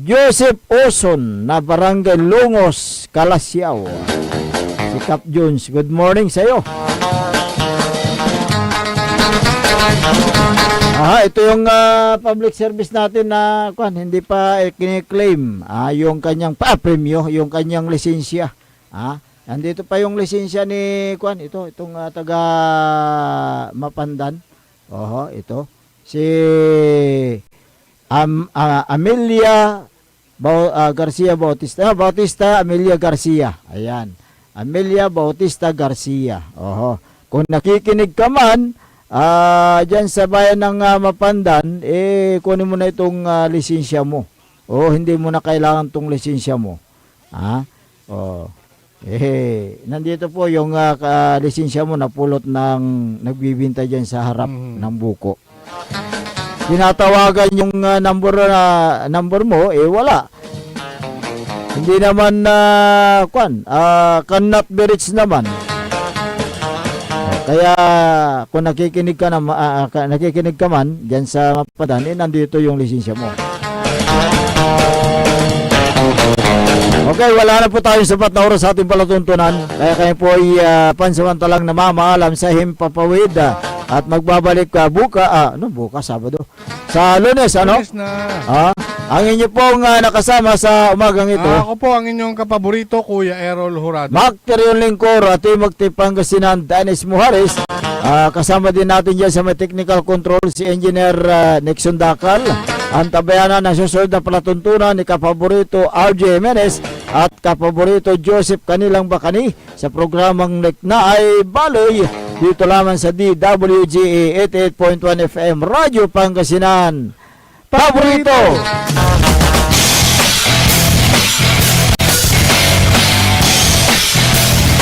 Joseph Oson na Barangay Lungos, Calasiao. Si Cap Jones, good morning sa iyo. Ito yung public service natin na hindi pa kini-claim yung kanyang premyo, yung kanyang lisensya. Nandito pa yung lisensya ni itong taga Mapandan. Ito si Amelia Garcia Bautista Amelia Garcia. Ayan. Amelia Bautista Garcia. Kung nakikinig ka man dyan sa bayan ng Mapandan, kunin mo na itong lisensya mo. Hindi mo na kailangan itong lisensya mo. Nandito po yung lisensya mo na pulot ng nagbibinta dyan sa harap ng buko. Tinatawagan yung number mo, wala. Hindi naman cannot be reached naman. Kaya kung nakikinig ka man diyan sa Mapandan, nandito yung lisensya mo. Okay, wala na po tayong sapat na oras sa ating palatuntunan. Kaya kayo po ay pansamantalang namamaalam sa Himpapawid at magbabalik bukas Sabado. Sa Lunes, Lunes na. Ang inyo pong nakasama sa umagang ito. Ako po ang inyong kapaborito, Kuya Errol Jurado. Macterion Lingkor at Timog Pangasinan, Dennis Muhares. Kasama din natin dyan sa may technical control si Engineer Nixon Dakal. Ang tabayanan na susunod na palatuntunan ni kapaborito RJ Jimenez at kapaborito Joseph Kanilang Bakani sa programang na ay Baloy dito lamang sa DWGA 88.1 FM Radyo Pangasinan. Paborito!